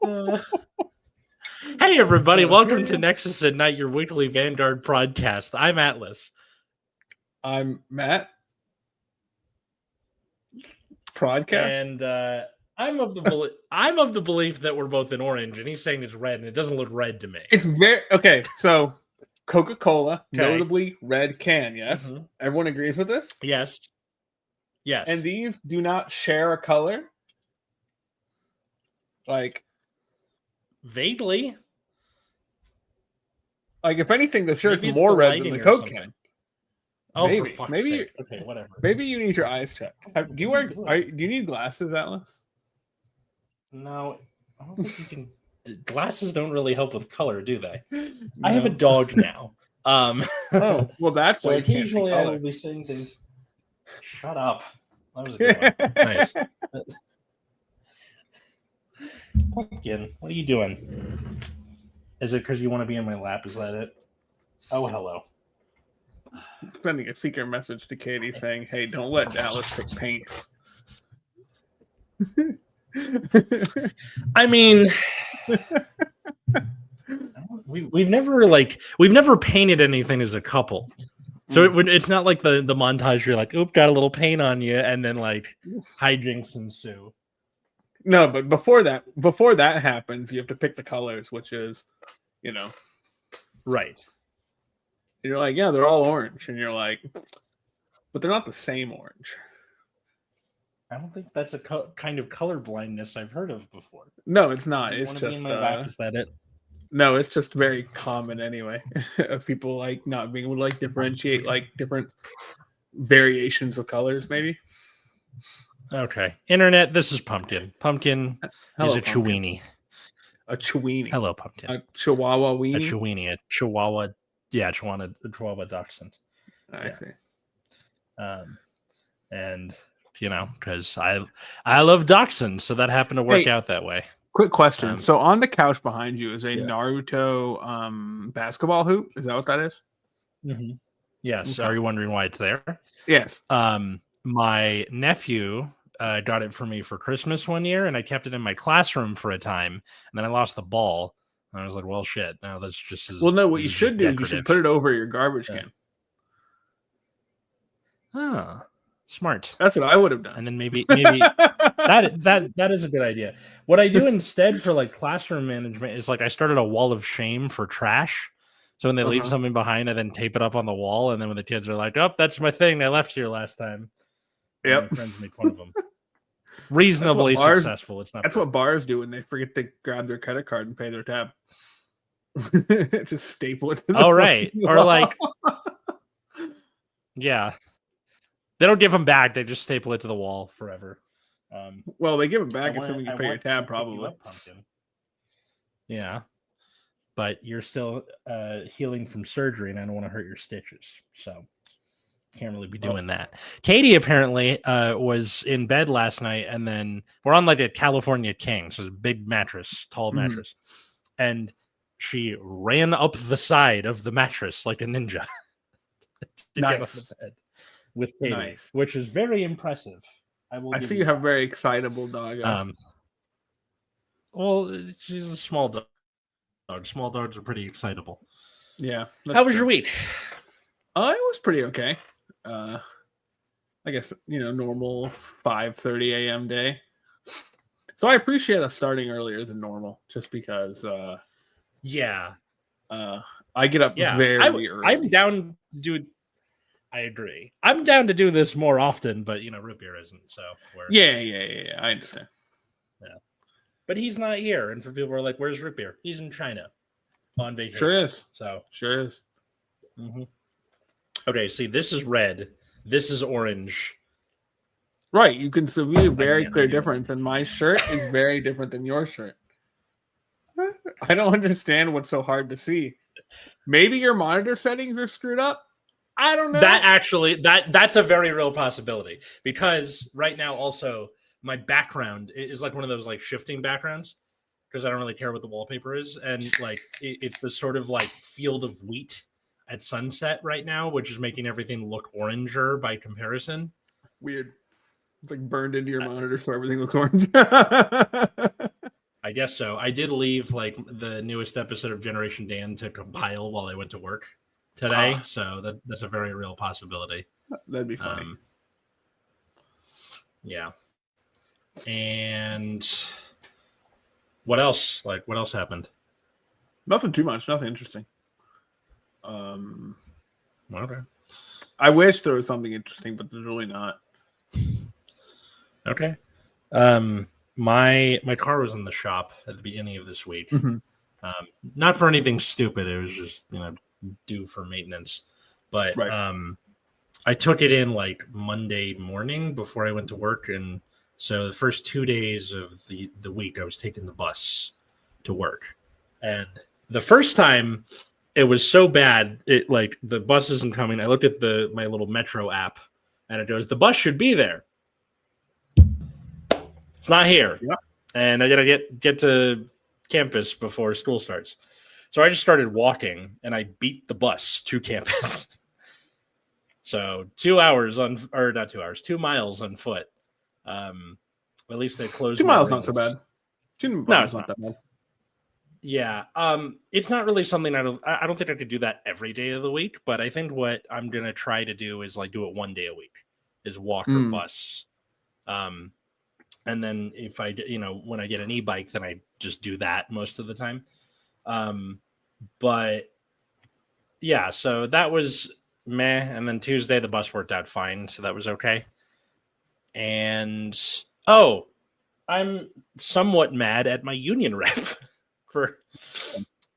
Hey, everybody. Welcome to Nexus at Night, your weekly Vanguard podcast. I'm Atlas. I'm Matt. Podcast. And I'm of the belief that we're both in orange, and he's saying it's red, and it doesn't look red to me. It's very okay. So, Coca-Cola, notably red can. Yes, everyone agrees with this. Yes. And these do not share a color. Like vaguely. Like if anything, the shirt's more red than the Coke can. Oh, maybe. For fuck's sake. Okay, whatever. Maybe you need your eyes checked. Do you need glasses, Atlas? No, I don't think you can. Glasses don't really help with color, do they? No. I have a dog now. Oh, well, that's so why occasionally I will be saying things. Shut up. That was a good one. Nice. Pumpkin, what are you doing? Is it because you want to be in my lap? Is that it? Oh, hello. Sending a secret message to Katie saying, "Hey, don't let Dallas pick paints." I mean, we've never painted anything as a couple, so it's not like the montage. You're like, "Oop, got a little paint on you," and then like hijinks ensue. No, but before that happens, you have to pick the colors, which is, right. You're like, yeah, they're all orange, and you're like, but they're not the same orange. I don't think that's a kind of color blindness I've heard of before. No, it's not. It's just is that it? No, it's just very common anyway of people like not being able to like differentiate like different variations of colors, maybe. Okay, internet. This is Pumpkin. Pumpkin Hello, is a Chiweenie. A Chiweenie. Hello, Pumpkin. A Chihuahua weenie. A Chiweenie. A Chihuahua. Yeah, Chihuahua Dachshund. I see. And because I love Dachshunds, so that happened to work out that way. Quick question. So on the couch behind you is a Naruto basketball hoop. Is that what that is? Mm-hmm. Yes. Okay. Are you wondering why it's there? Yes. My nephew got it for me for Christmas one year, and I kept it in my classroom for a time, and then I lost the ball. And I was like, well, shit. Now that's just well, no. What you should do is you should put it over your garbage can. Oh, smart. That's what I would have done. And then maybe that is a good idea. What I do instead for like classroom management is like I started a wall of shame for trash. So when they leave something behind, I then tape it up on the wall. And then when the kids are like, "Oh, that's my thing I left here last time," my friends make fun of them. Reasonably successful. It's not. That's what bars do when they forget to grab their credit card and pay their tab. Just staple it. Oh, right. Or like, yeah, they don't give them back. They just staple it to the wall forever. Well, they give them back assuming you pay your tab, probably. Pumpkin. Yeah, but you're still healing from surgery, and I don't want to hurt your stitches, so. Can't really be doing that. Katie apparently was in bed last night, and then we're on like a California King, so it's a big mattress, tall mattress, and she ran up the side of the mattress like a ninja to get off the bed with Katie, which is very impressive. I see you have a very excitable dog. Well, she's a small dog. Small dogs are pretty excitable. Yeah. How was your week? It was pretty okay. I guess, normal 5:30 a.m. day. So I appreciate us starting earlier than normal just because, I get up very early. I'm down to do I agree. I'm down to do this more often, but, Root Beer isn't, so. Yeah, I understand. Yeah. But he's not here, and for people who are like, where's Root Beer? He's in China on vacation. Sure is. So. Sure is. Mm-hmm. Okay, see, this is red. This is orange. Right, you can see a very clear difference, and my shirt is very different than your shirt. I don't understand what's so hard to see. Maybe your monitor settings are screwed up. I don't know. That's a very real possibility, because right now also my background is like one of those like shifting backgrounds because I don't really care what the wallpaper is, and like it's the sort of like field of wheat at sunset right now, which is making everything look oranger by comparison. Weird. It's like burned into your monitor, so everything looks orange. I guess so. I did leave like the newest episode of Generation Dan to compile while I went to work today, so that's a very real possibility. That'd be funny. Yeah. And what else? Like, what else happened? Nothing too much. Nothing interesting. Okay. I wish there was something interesting, but there's really not. Okay. My car was in the shop at the beginning of this week. Mm-hmm. Not for anything stupid. It was just due for maintenance. But Right. I took it in like Monday morning before I went to work, and so the first 2 days of the week I was taking the bus to work, and the first time it was so bad, it like the bus isn't coming. I looked at my little Metro app, and it goes, the bus should be there. It's not here. Yeah. And I gotta get to campus before school starts. So I just started walking, and I beat the bus to campus. So 2 hours 2 miles on foot. At least they closed. 2 miles not so bad. 2 miles it's not that bad. Yeah. It's not really something I don't think I could do that every day of the week, but I think what I'm gonna try to do is like do it 1 day a week, is walk or bus. And then if I when I get an e-bike, then I just do that most of the time. But yeah, so that was meh. And then Tuesday the bus worked out fine, so that was okay. And I'm somewhat mad at my union rep for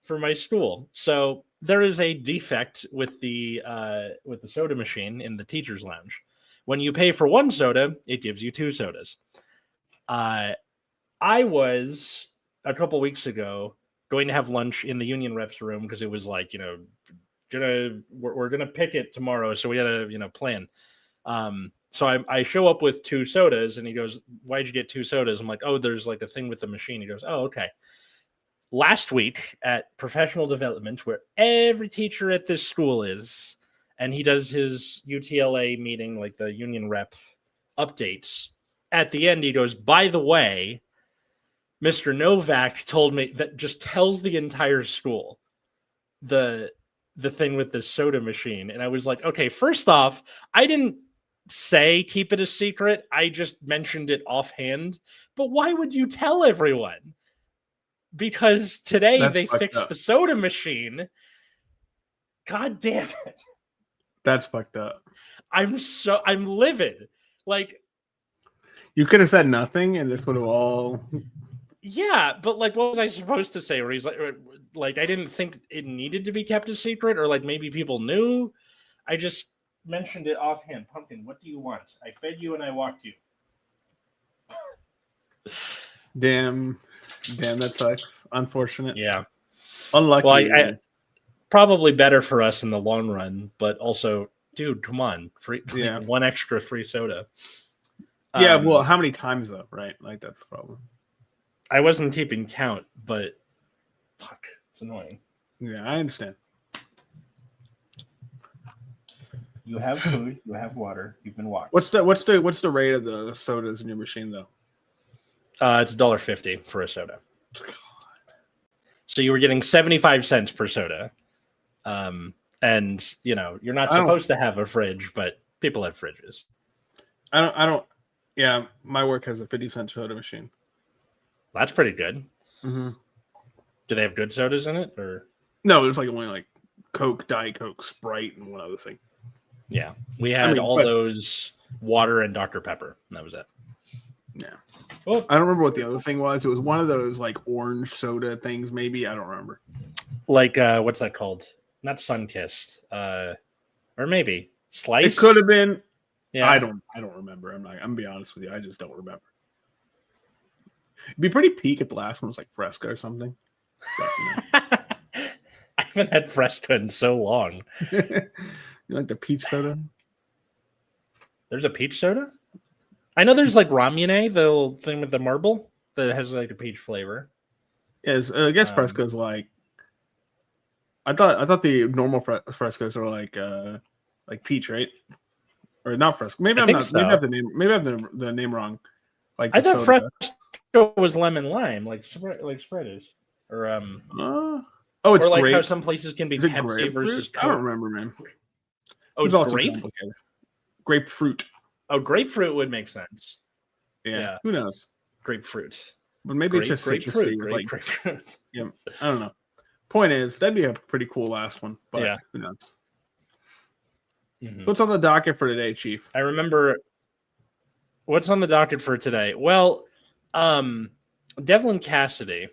my school. So there is a defect with the soda machine in the teacher's lounge. When you pay for 1 soda, it gives you 2 sodas. I was a couple weeks ago going to have lunch in the union reps room because it was like, we're gonna pick it tomorrow, so we gotta plan. So I show up with 2 sodas, and he goes, "Why'd you get 2 sodas?" I'm like, "Oh, there's like a thing with the machine." He goes, "Oh, okay." Last week at professional development, where every teacher at this school is, and he does his UTLA meeting, like the union rep updates. At the end, he goes, "By the way, Mr. Novak told me," that just tells the entire school the thing with the soda machine. And I was like, okay, first off, I didn't say keep it a secret. I just mentioned it offhand. But why would you tell everyone? Because today they fixed the soda machine. God damn it. That's fucked up. I'm livid. Like, you could have said nothing, and this would have all. Yeah, but like, what was I supposed to say? Where he's like, I didn't think it needed to be kept a secret, or like maybe people knew. I just mentioned it offhand. Pumpkin, what do you want? I fed you and I walked you. Damn, that sucks. Unfortunate. Yeah, unlucky. Well, I probably better for us in the long run, but also, dude, come on, free, like, 1 extra free soda. Yeah, well, how many times though? Right, like that's the problem. I wasn't keeping count, but fuck, it's annoying. Yeah, I understand. You have food, you have water, you've been walking. What's the rate of the sodas in your machine though? It's $1.50 for a soda. God. So you were getting 75 cents per soda. And you're not supposed to have a fridge, but people have fridges. I don't. Yeah, my work has a 50-cent soda machine. That's pretty good. Mm-hmm. Do they have good sodas in it, or no? There's only like Coke, Diet Coke, Sprite, and one other thing. Yeah, we had those water and Dr. Pepper, and that was it. Yeah. Well, I don't remember what the other thing was. It was one of those like orange soda things, maybe. I don't remember. Like what's that called? Not Sunkissed, or maybe Slice. It could have been. Yeah, I don't remember. I'm gonna be honest with you. I just don't remember. It'd be pretty peak if the last one was like Fresca or something. I haven't had Fresca in so long. You like the peach soda? There's a peach soda? I know there's like Ramune, the little thing with the marble that has like a peach flavor. Yes, I guess Fresca's like. I thought the normal Frescas are like peach, right? Or not Fresca. Maybe I'm not. So. Maybe I have the name. Maybe I have the name wrong. Like I thought It was lemon lime, like Sprite is, or it's or like grape. how some places can be Is it Pepsi grapefruit? versus Coke. I don't remember, man. Oh, it's all grape? too complicated. Grapefruit. Oh, grapefruit would make sense. Yeah. Who knows? Grapefruit. But maybe it's just citrusy. Grapefruit. Yeah, I don't know. Point is, that'd be a pretty cool last one. But yeah. Who knows? Mm-hmm. What's on the docket for today, Chief? I remember what's on the docket for today. Well, Devlin Cassidy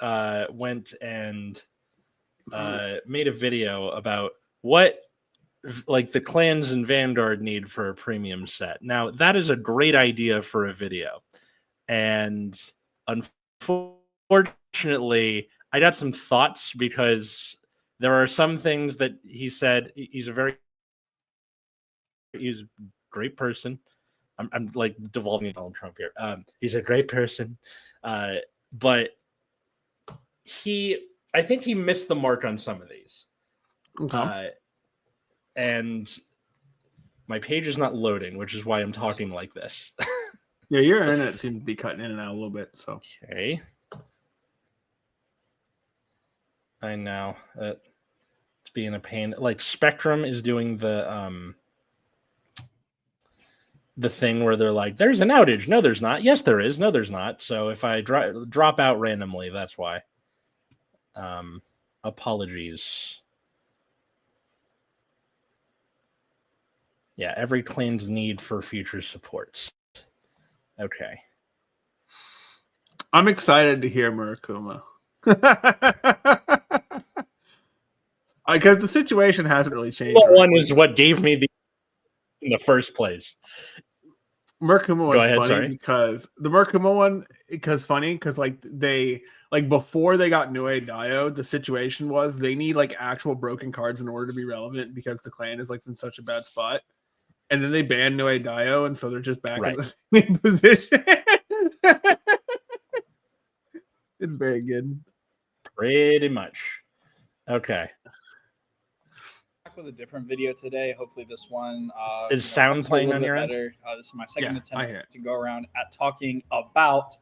went and made a video about what like the clans in Vanguard need for a premium set. Now, that is a great idea for a video. And unfortunately, I got some thoughts because there are some things that he said. He's a great person. I'm like devolving into Donald Trump here. He's a great person, but I think he missed the mark on some of these. Okay. And my page is not loading, which is why I'm talking like this. Yeah, your internet seems to be cutting in and out a little bit. So okay. I know it's being a pain. Like Spectrum is doing the thing where they're like, "There's an outage." No, there's not. Yes, there is. No, there's not. So if I drop out randomly, that's why. Apologies. Yeah, every clan's need for future supports. Okay. I'm excited to hear Murakuma. Because the situation hasn't really changed. That one is what gave me in the first place. Murakuma was funny because the Murakuma one funny because like they before they got Nue Dio, the situation was they need like actual broken cards in order to be relevant because the clan is like in such a bad spot. And then they banned Nue Dio, and so they're just back in the same position. It's very good. Pretty much. Okay. Back with a different video today. Hopefully this one is sound playing on your end? This is my second attempt to go around at talking about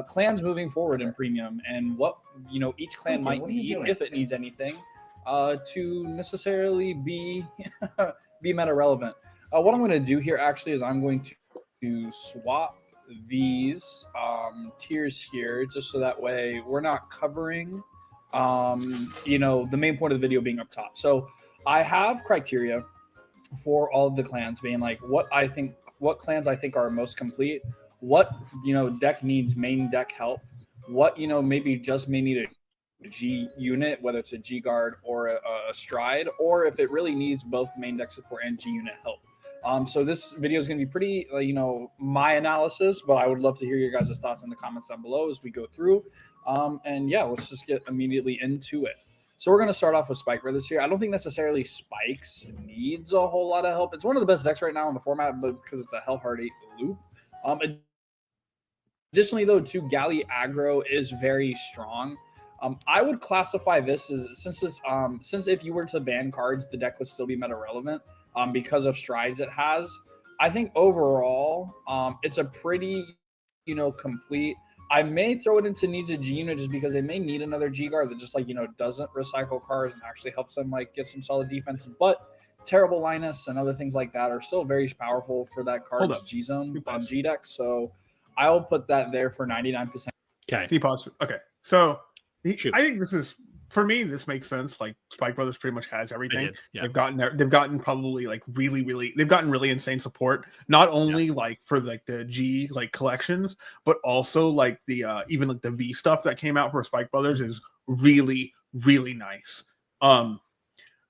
clans moving forward in premium and what each clan might need, if it needs anything, to necessarily be meta relevant. What I'm going to do here actually is I'm going to swap these tiers here just so that way we're not covering the main point of the video being up top. So I have criteria for all of the clans being like what clans I think are most complete, what deck needs main deck help, what maybe just may need a G unit, whether it's a G guard or a stride, or if it really needs both main deck support and G unit help. So this video is going to be pretty, my analysis, but I would love to hear your guys' thoughts in the comments down below as we go through. And yeah, let's just get immediately into it. So we're going to start off with Spike Brothers here. I don't think necessarily Spikes needs a whole lot of help. It's one of the best decks right now in the format, but because it's a Hellheart 8 loop. Additionally, though, too, Galley aggro is very strong. I would classify this as since if you were to ban cards, the deck would still be meta relevant. Because of strides it has. I think overall, it's a pretty, complete. I may throw it into needs a G unit just because they may need another G guard that just doesn't recycle cards and actually helps them get some solid defense. But Terrible Linus and other things like that are still very powerful for that card's G zone on G deck. So I'll put that there for 99%. Okay. Okay. So I think this is. For me, this makes sense. Like Spike Brothers pretty much has everything. Yeah. They've gotten probably they've gotten really insane support. Not only for the G collections, but also the even the V stuff that came out for Spike Brothers is really, really nice. And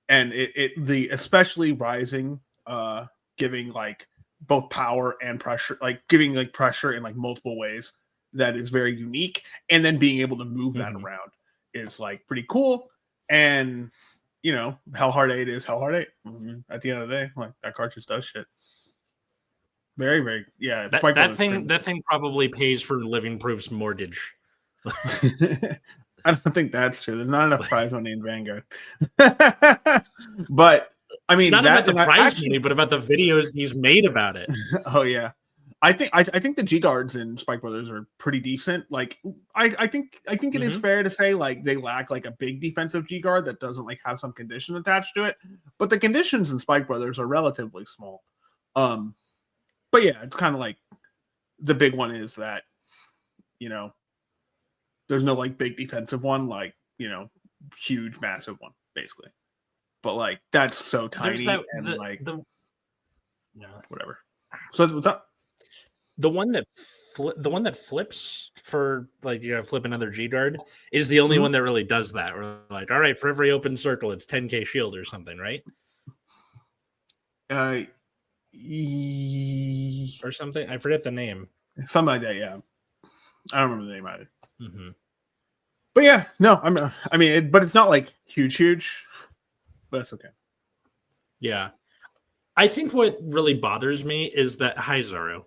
the especially Rising giving both power and pressure, giving pressure in like multiple ways that is very unique, and then being able to move that around is like pretty cool. And you know, Hellheart 8 is Hellheart 8. At the end of the day, like that card just does shit. Very, very, yeah. That thing probably pays for Living Proof's mortgage. I don't think that's true. There's not enough prize money in Vanguard. But I mean, not about the prize money, but about the videos he's made about it. Oh yeah. I think the G guards in Spike Brothers are pretty decent. Like I think it is fair to say like they lack like a big defensive G guard that doesn't like have some condition attached to it. But the conditions in Spike Brothers are relatively small. But yeah, it's kind of like the big one is that, you know, there's no like big defensive one, like, you know, huge, massive one, basically. But like that's so tiny whatever. So what's up? The one that flips for like flip another G guard is the only one that really does that. We're like, all right, for every open circle, it's 10k shield or something, right? Or something. I forget the name. Something like that. Yeah, I don't remember the name either. Mm-hmm. But yeah, no, but it's not like huge, but that's okay. Yeah, I think what really bothers me is that hi Zaro.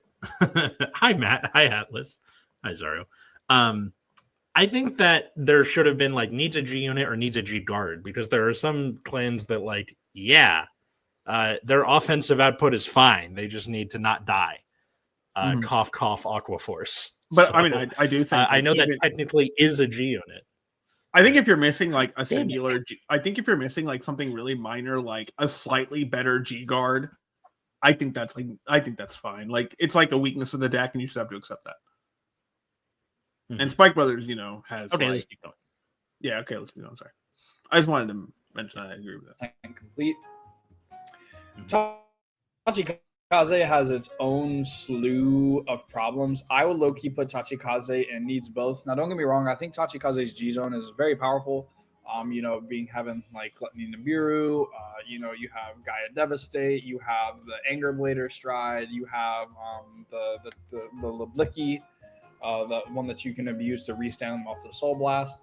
Hi Matt, hi Atlas, hi Zaro. I think that there should have been like needs a G unit or needs a G guard, because there are some clans that like, their offensive output is fine. They just need to not die. Cough, cough, Aqua Force. But so, I mean, I do think I know that technically is a G unit. I think if you're missing like a singular, I think if you're missing like something really minor, like a slightly better G guard, I think that's fine. Like it's like a weakness of the deck, and you should have to accept that. Mm-hmm. And Spike Brothers, has let's keep going. Yeah, okay, let's keep going. Sorry, I just wanted to mention that. I agree with that. Complete. Tachikaze has its own slew of problems. I would low-key put Tachikaze and needs both. Now, don't get me wrong. I think Tachikaze's G-Zone is having like Gluttony Nibiru, you have Gaia Devastate, you have the Anger Blader Stride, you have the Liblicky, the one that you can abuse to restand them off the Soul Blast.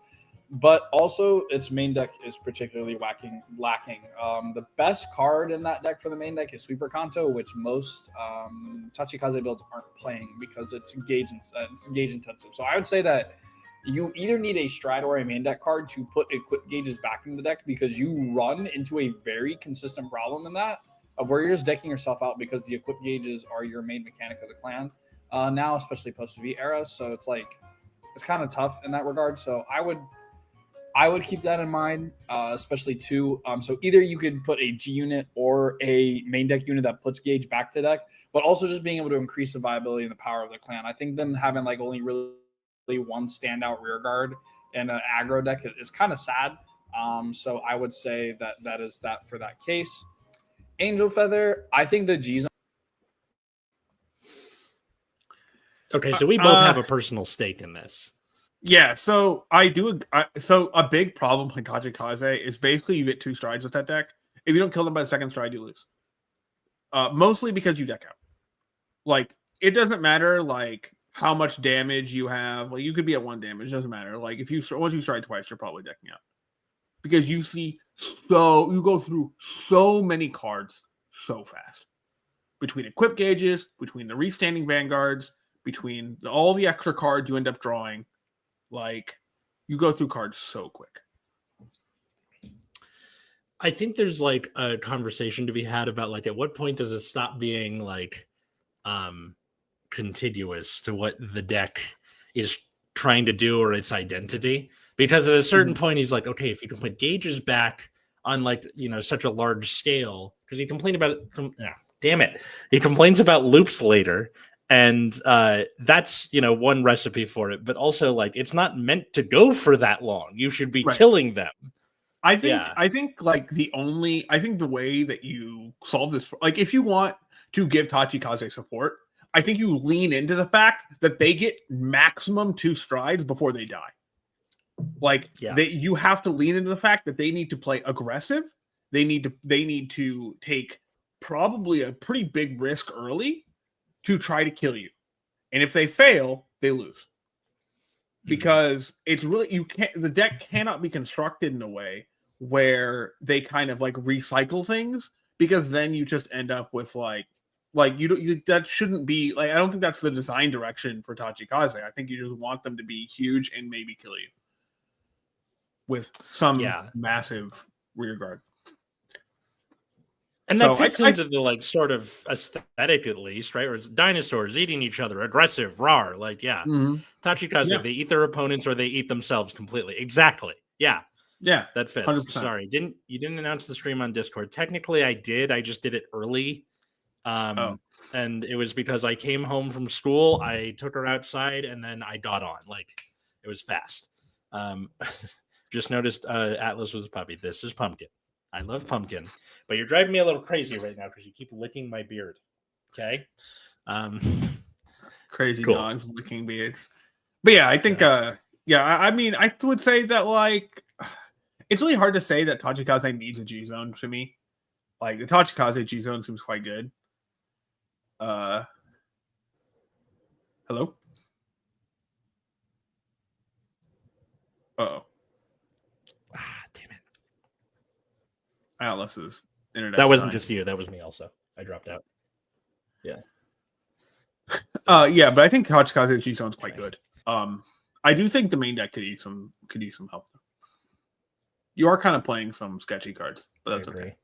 But also, its main deck is particularly lacking. The best card in that deck for the main deck is Sweeper Kanto, which most Tachikaze builds aren't playing because it's gauge intensive. So I would say that you either need a Stride or a main deck card to put equip gauges back into the deck, because you run into a very consistent problem in that of where you're just decking yourself out because the equip gauges are your main mechanic of the clan now, especially post-V era. So it's like it's kind of tough in that regard. So I would keep that in mind, especially too. So either you could put a G unit or a main deck unit that puts gauge back to deck, but also just being able to increase the viability and the power of the clan. I think them having like only really one standout rear guard and an aggro deck is kind of sad. So I would say that is that for that case. Angel Feather, I think the G's. Okay, so we both have a personal stake in this. Yeah, so I do. So a big problem with Tachikaze is basically you get 2 strides with that deck. If you don't kill them by the second stride, you lose. Mostly because you deck out. Like it doesn't matter like how much damage you have. Like you could be at 1 damage, doesn't matter. Like if once you stride twice, you're probably decking out, because you go through so many cards so fast between equip gauges, between the restanding vanguards, between all the extra cards you end up drawing. Like, you go through cards so quick. I think there's like a conversation to be had about like at what point does it stop being like contiguous to what the deck is trying to do or its identity? Because at a certain point he's like, okay, if you can put gauges back on like such a large scale, because he complained about it. He complains about loops later. And that's, one recipe for it. But also, like, it's not meant to go for that long. You should be killing them. I think like the way that you solve this, like, if you want to give Tachikaze support, I think you lean into the fact that they get maximum 2 strides before they die. Like, you have to lean into the fact that they need to play aggressive. They need to take probably a pretty big risk early to try to kill you. And if they fail, they lose. Because it's really, the deck cannot be constructed in a way where they kind of like recycle things, because then you just end up with that shouldn't be like, I don't think that's the design direction for Tachikaze. I think you just want them to be huge and maybe kill you with some massive rear guard. And that fits into the like sort of aesthetic, at least, right? Where it's dinosaurs eating each other, aggressive, raw. Like, yeah, Tachikaze, they eat their opponents or they eat themselves completely. Exactly. Yeah, that fits. 100%. Sorry, you didn't announce the stream on Discord. Technically, I did. I just did it early, and it was because I came home from school. I took her outside, and then I got on. Like, it was fast. Just noticed Atlas was a puppy. This is Pumpkin. I love Pumpkin, but you're driving me a little crazy right now because you keep licking my beard. Okay. Crazy dogs licking beards. But yeah, I think, I mean, I would say that, like, it's really hard to say that Tachikaze needs a G zone to me. Like, the Tachikaze G zone seems quite good. Hello? Uh-oh. Damn it. Atlas's internet. That wasn't just you. That was me also. I dropped out. Yeah. Yeah, but I think Tachikaze's G zone's quite good. I do think the main deck could use some help. You are kind of playing some sketchy cards, but that's okay.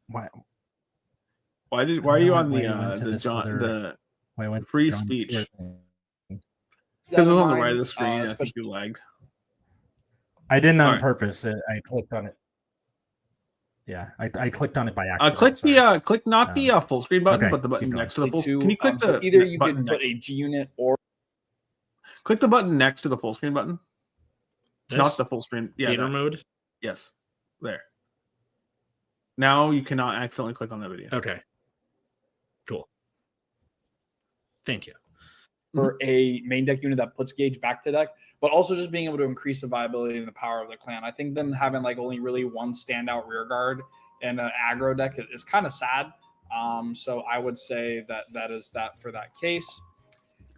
Why are you on the free speech? Because it was on the right of the screen. I think you lagged. I didn't on purpose. I clicked on it. Yeah, I clicked on it by accident. Click not the full screen button, but the button next to the full. Can you click the either you can put a G unit or click the button next to the full screen button. This? Not the full screen. Yeah, theater mode. Yes, there. Now you cannot accidentally click on that video. Okay. Cool. Thank you. For a main deck unit that puts Gage back to deck, but also just being able to increase the viability and the power of the clan. I think them having like only really one standout rear guard and an aggro deck is kind of sad. So I would say that is that for that case.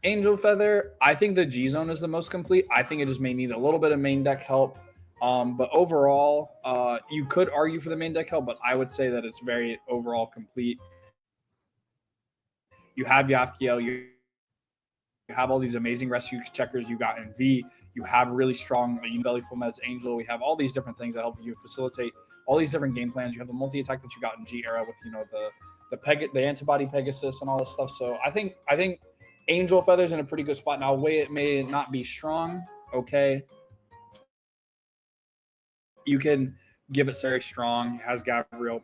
Angel Feather, I think the G zone is the most complete. I think it just may need a little bit of main deck help. But overall, you could argue for the main deck help, but I would say that it's very overall complete. You have Yafkiel, you have all these amazing rescue checkers you got in V. You have really strong belly full meds Angel. We have all these different things that help you facilitate all these different game plans. You have the multi-attack that you got in G era with the antibody Pegasus and all this stuff. So I think Angel Feather's in a pretty good spot now. It may not be strong. Okay. You can give it very strong. It has Gabriel,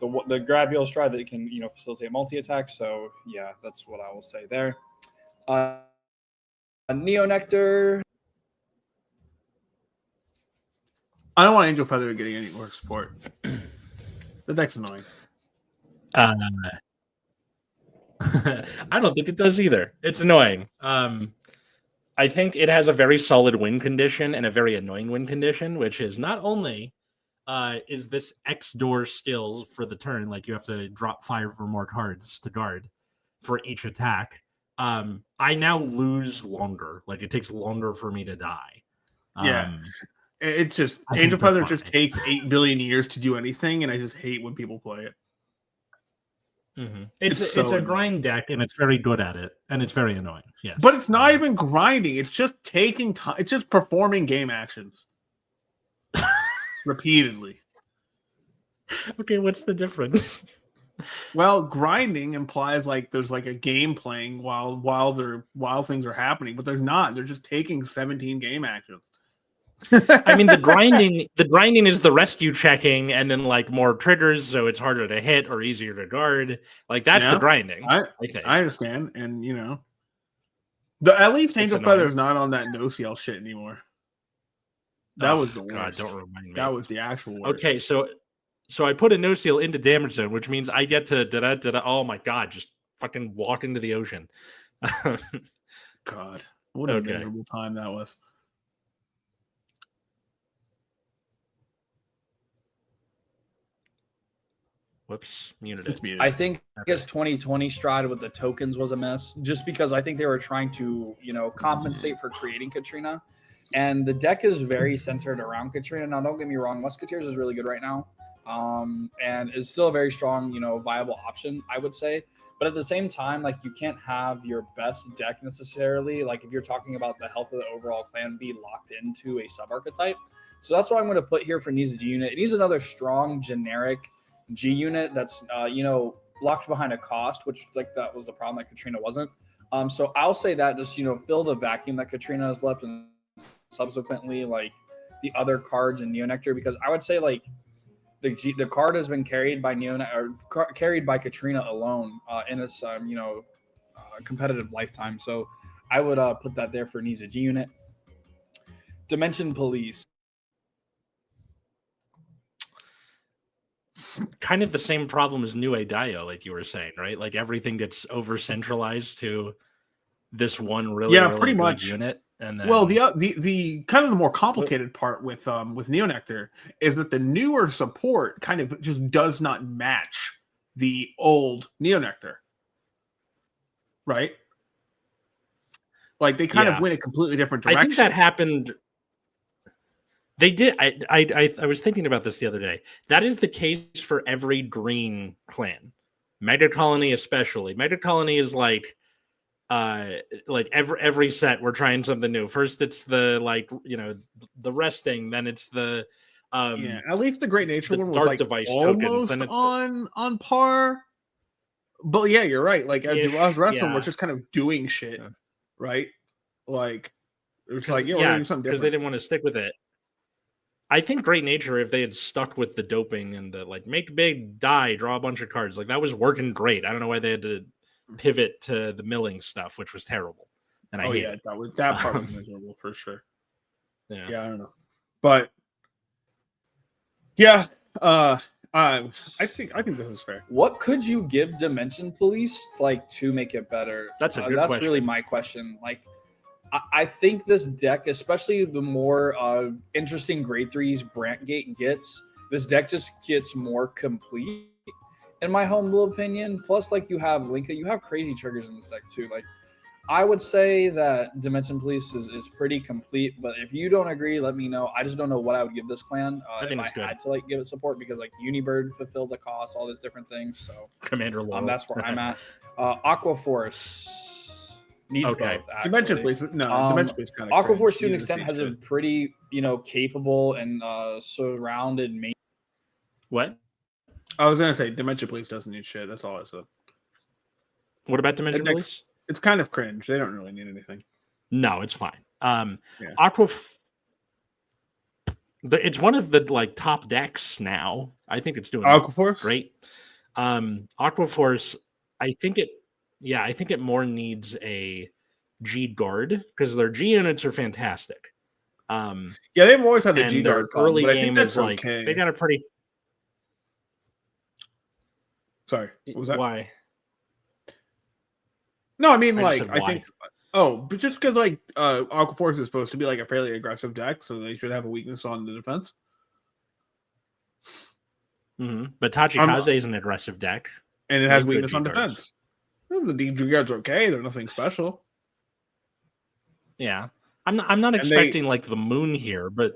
the Gabriel stride that can facilitate multi-attack. So yeah, that's what I will say there. Neo Nectar. I don't want Angel Feather getting any more support. The deck's annoying. I don't think it does either. It's annoying. I think it has a very solid win condition and a very annoying win condition, which is not only is this X door still for the turn, like you have to drop 5 or more cards to guard for each attack. I now lose longer. Like it takes longer for me to die. It's just Angel Feather just takes 8 billion years to do anything, and I just hate when people play it. Mm-hmm. It's a grind deck, and it's very good at it, and it's very annoying. Yeah, but it's not even grinding; it's just taking time. It's just performing game actions repeatedly. Okay, what's the difference? Well, grinding implies like there's like a game playing while things are happening, but there's not. They're just taking 17 game actions. I mean, the grinding is the rescue checking, and then like more triggers, so it's harder to hit or easier to guard. Like that's the grinding. I understand, and at least Angel Feather is not on that no CL shit anymore. That was the worst. God, don't remind me. That was the actual worst. Okay, so I put a no seal into damage zone, which means I get to oh my god, just fucking walk into the ocean. God, what a miserable time that was. Whoops, muted. I think his 2020 stride with the tokens was a mess, just because I think they were trying to, compensate for creating Katrina. And the deck is very centered around Katrina. Now, don't get me wrong, Musketeers is really good right now. And is still a very strong, viable option, I would say. But But at the same time, like you can't have your best deck necessarily, like if you're talking about the health of the overall clan, be locked into a sub archetype. So that's what I'm going to put here for needs a G unit. It needs another strong generic G unit that's locked behind a cost, which like that was the problem that Katrina wasn't. So I'll say that just fill the vacuum that Katrina has left, and subsequently like the other cards in Neonectar, because I would say like the card has been carried by carried by Katrina alone in its competitive lifetime. So I would put that there for needs a G unit. Dimension Police. Kind of the same problem as New Adaio, like you were saying, right? Like everything gets over centralized to this one really pretty good much unit. And then, well, the kind of the more complicated part with Neonectar is that the newer support kind of just does not match the old Neonectar, right? Like they kind of went a completely different direction. I think that happened. They did. I was thinking about this the other day. That is the case for every green clan, Mega Colony especially. Mega Colony is like every set we're trying something new. First it's the the resting, then it's the at least the Great Nature one was dark like device almost tokens, on par. But yeah, you're right. Like the rest of them were just kind of doing shit, right? Like it was like we're gonna do something different because they didn't want to stick with it. I think Great Nature, if they had stuck with the doping and the make big, die, draw a bunch of cards, like that was working great. I don't know why they had to pivot to the milling stuff, which was terrible. And I hate it. that part was miserable for sure. Yeah, I don't know, but yeah, I think this is fair. What could you give Dimension Police to make it better? That's a good question. That's really my question. I think this deck, especially the more interesting grade 3s Brantgate gets, this deck just gets more complete, in my humble opinion. Plus, you have Linka, you have crazy triggers in this deck too. I would say that Dimension Police is pretty complete, but if you don't agree, let me know. I just don't know what I would give this clan if I had to give it support, because Unibird fulfilled the cost, all these different things. So Commander Laurel. that's where I'm at. Aqua Force needs both. Actually. Dimension Police, Dimension Police kind of. Aqua Force to an extent has a pretty capable and surrounded main. What? I was gonna say Dimension Police doesn't need shit. That's all I said. What about Dimension Police? It's kind of cringe. They don't really need anything. No, it's fine. It's one of the top decks now. I think it's doing Aqua Force great. Aqua Force, I think it more needs a G guard, because their G units are fantastic. They've always had the G guard early problem, game is they got a pretty. Sorry, what was that? Why? No, I mean, I think. Oh, but just because Aqua Force is supposed to be a fairly aggressive deck, so they should have a weakness on the defense. Mm-hmm. But Tachikaze is an aggressive deck, and it has weakness on defense. Well, the DG guards are okay; they're nothing special. Yeah, I'm not expecting the moon here, but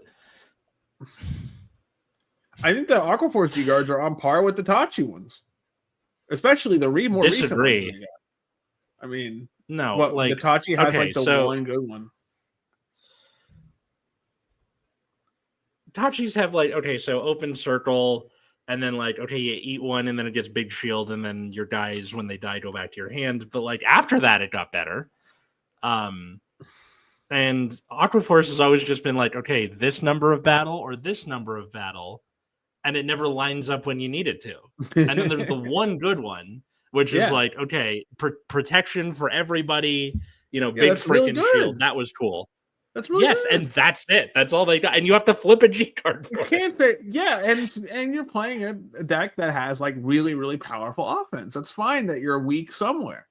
I think the Aqua Force D guards are on par with the Tachi ones, especially the more recent ones. I mean, no, the Tachi has one good one. Tachis have so open circle, and then you eat one, and then it gets big shield, and then your guys, when they die, go back to your hand. But after that, it got better. And Aqua Force has always just been this number of battle or this number of battle, and it never lines up when you need it to. And then there's the one good one, which is protection for everybody, big freaking really shield. That was cool. That's really good. And that's it. That's all they got. And you have to flip a G card for and you're playing a deck that has really, really powerful offense. That's fine that you're weak somewhere.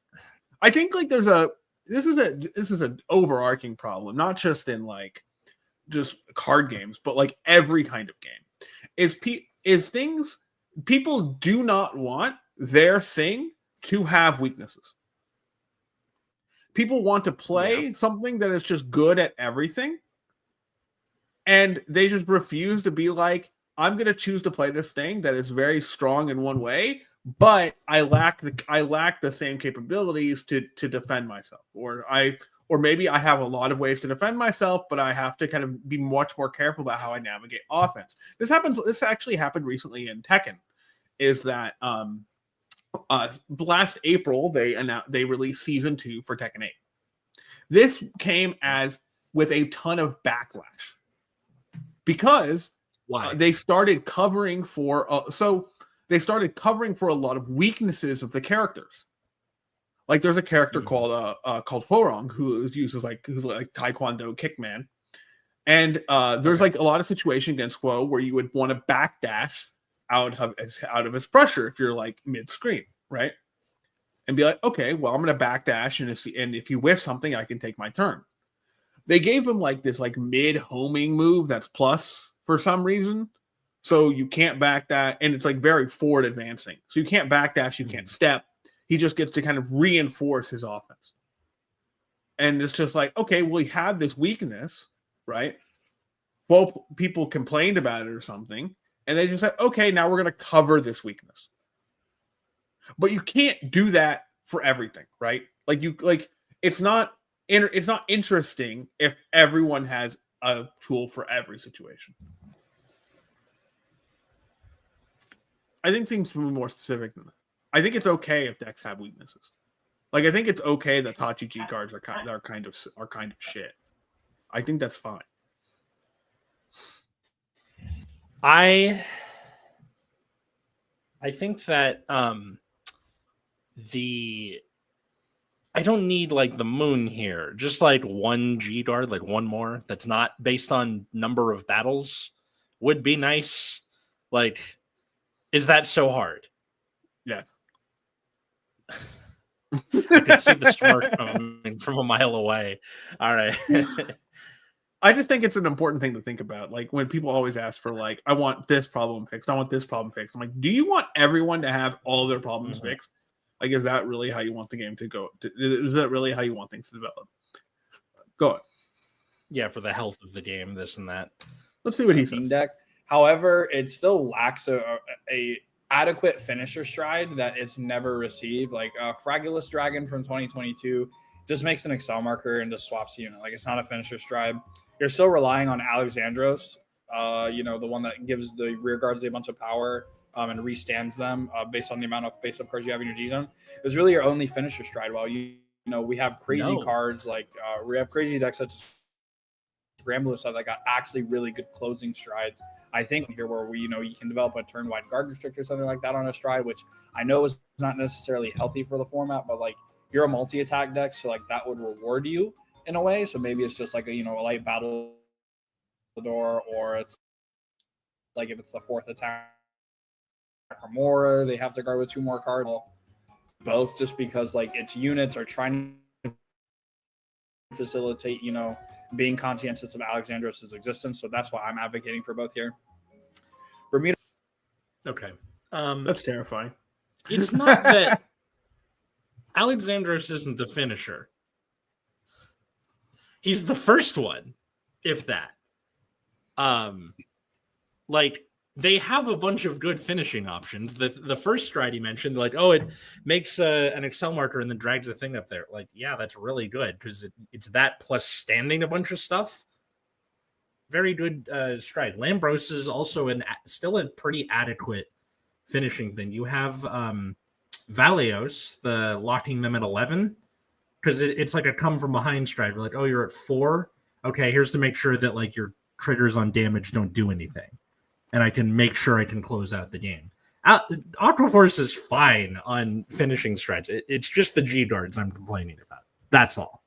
I think this is an overarching problem, not just in just card games, but every kind of game. Is things people do not want their thing to have weaknesses. People want to play something that is just good at everything, and they just refuse to be I'm going to choose to play this thing that is very strong in one way, but I lack the same capabilities to defend myself, or maybe I have a lot of ways to defend myself, but I have to kind of be much more careful about how I navigate offense. This actually happened recently in Tekken. Is that last April they released season 2 for Tekken 8. This came with a ton of backlash because they started covering for they started covering for a lot of weaknesses of the characters. Like there's a character called Hworong who's like Taekwondo kickman, and there's like a lot of situation against Hwo where you would want to backdash out of his pressure if you're like mid screen, right? And be like, okay, well I'm gonna backdash, and if you whiff something, I can take my turn. They gave him like this like mid homing move that's plus for some reason. So you can't back that, and it's like very forward advancing. So you can't backdash, you can't step. He just gets to kind of reinforce his offense. And it's just like, okay, well, he had this weakness, right? Well, people complained about it or something, and they just said, okay, now we're going to cover this weakness. But you can't do that for everything, right? It's not interesting if everyone has a tool for every situation. I think things will be more specific than that. I think it's okay if decks have weaknesses. Like I think it's okay that Tachi G cards are kind of shit. I think that's fine. I think that I don't need like the moon here. Just like one G guard, like one more that's not based on number of battles would be nice. Like, is that so hard? Yeah. I could see the smirk from a mile away. All right. I just think it's an important thing to think about. Like when people always ask for like, I want this problem fixed. I want this problem fixed. I'm like, do you want everyone to have all their problems fixed? Like, is that really how you want the game to go? Is that really how you want things to develop? Go on. Yeah, for the health of the game, this and that. Let's see what he says. Deck. However, it still lacks a adequate finisher stride that it's never received. Like Fragulous Dragon from 2022 just makes an Excel marker and just swaps the unit. Like it's not a finisher stride. You're still relying on Alexandros, the one that gives the rear guards a bunch of power and restands them based on the amount of face-up cards you have in your G-Zone. It's really your only finisher stride. While we have crazy cards like we have crazy decks such as Scramble and stuff that got actually really good closing strides. I think here where you can develop a turn-wide guard restrict or something like that on a stride, which I know is not necessarily healthy for the format, but like you're a multi-attack deck, so like that would reward you in a way. So maybe it's just like a light battle door, or it's like if it's the fourth attack or more, they have to guard with 2 more cards. Both, just because like its units are trying to facilitate being conscientious of Alexandros' existence. So that's why I'm advocating for both here. Bermuda. Okay. That's terrifying. It's not that Alexandros isn't the finisher. He's the first one, if that. Like they have a bunch of good finishing options. The first stride he mentioned, like, oh, it makes an Excel marker and then drags a thing up there. Like, yeah, that's really good because it's that plus standing a bunch of stuff. Very good stride. Lambros is also still a pretty adequate finishing thing. You have Valios, the locking them at 11, because it's like a come from behind stride. We're like, oh, you're at 4. Okay, here's to make sure that like your triggers on damage don't do anything, and I can make sure I can close out the game. Aquaforce is fine on finishing strides. It's just the G guards I'm complaining about. That's all.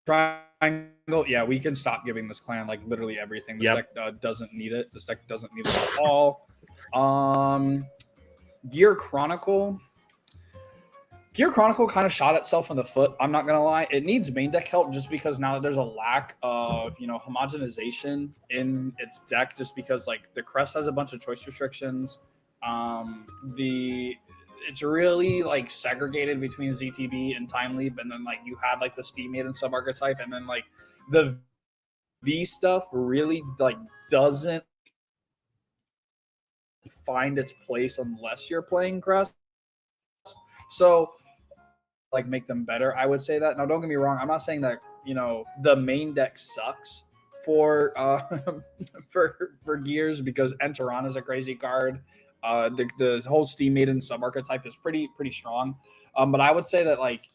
Triangle, yeah, we can stop giving this clan like literally everything. This deck doesn't need it. This deck doesn't need it at all. Gear Chronicle kind of shot itself in the foot. I'm not gonna lie. It needs main deck help just because now there's a lack of homogenization in its deck. Just because like the Crest has a bunch of choice restrictions. It's really like segregated between ZTB and Time Leap, and then like you have like the Steam Maiden sub archetype, and then like the V stuff really like doesn't find its place unless you're playing Crest. So, like, make them better. I would say that. Now, don't get me wrong. I'm not saying that the main deck sucks for for Gears, because Enteron is a crazy card. The whole Steam Maiden sub archetype is pretty strong. But I would say that like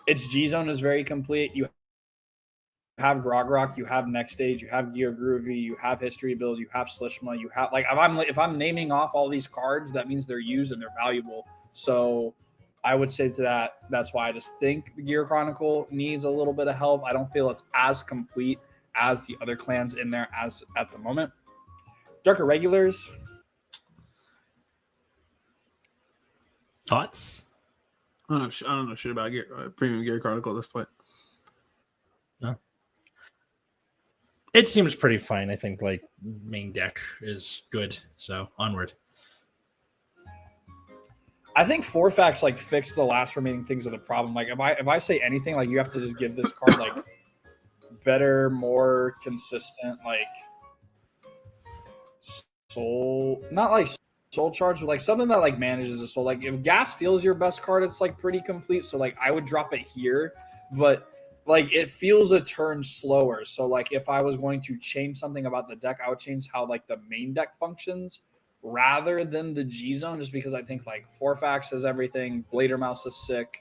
its G Zone is very complete. You have Grogrock, you have Next Stage, you have Gear Groovy, you have History Build, you have Slishma, you have like if I'm naming off all these cards, that means they're used and they're valuable. So I would say to that, that's why I just think the Gear Chronicle needs a little bit of help. I don't feel it's as complete as the other clans in there as at the moment. Darker Regulars. Thoughts? I don't know shit about Premium Gear Chronicle at this point. No. It seems pretty fine. I think like main deck is good. So onward. I think Forfax like fixed the last remaining things of the problem. Like if I say anything, like you have to just give this card like better, more consistent, like soul, not like soul charge, but like something that like manages the soul. Like if Gas Steel is your best card, it's like pretty complete. So like I would drop it here, but like it feels a turn slower. So like if I was going to change something about the deck, I would change how like the main deck functions rather than the G Zone, just because I think like Forfax is everything. Blader Mouse is sick.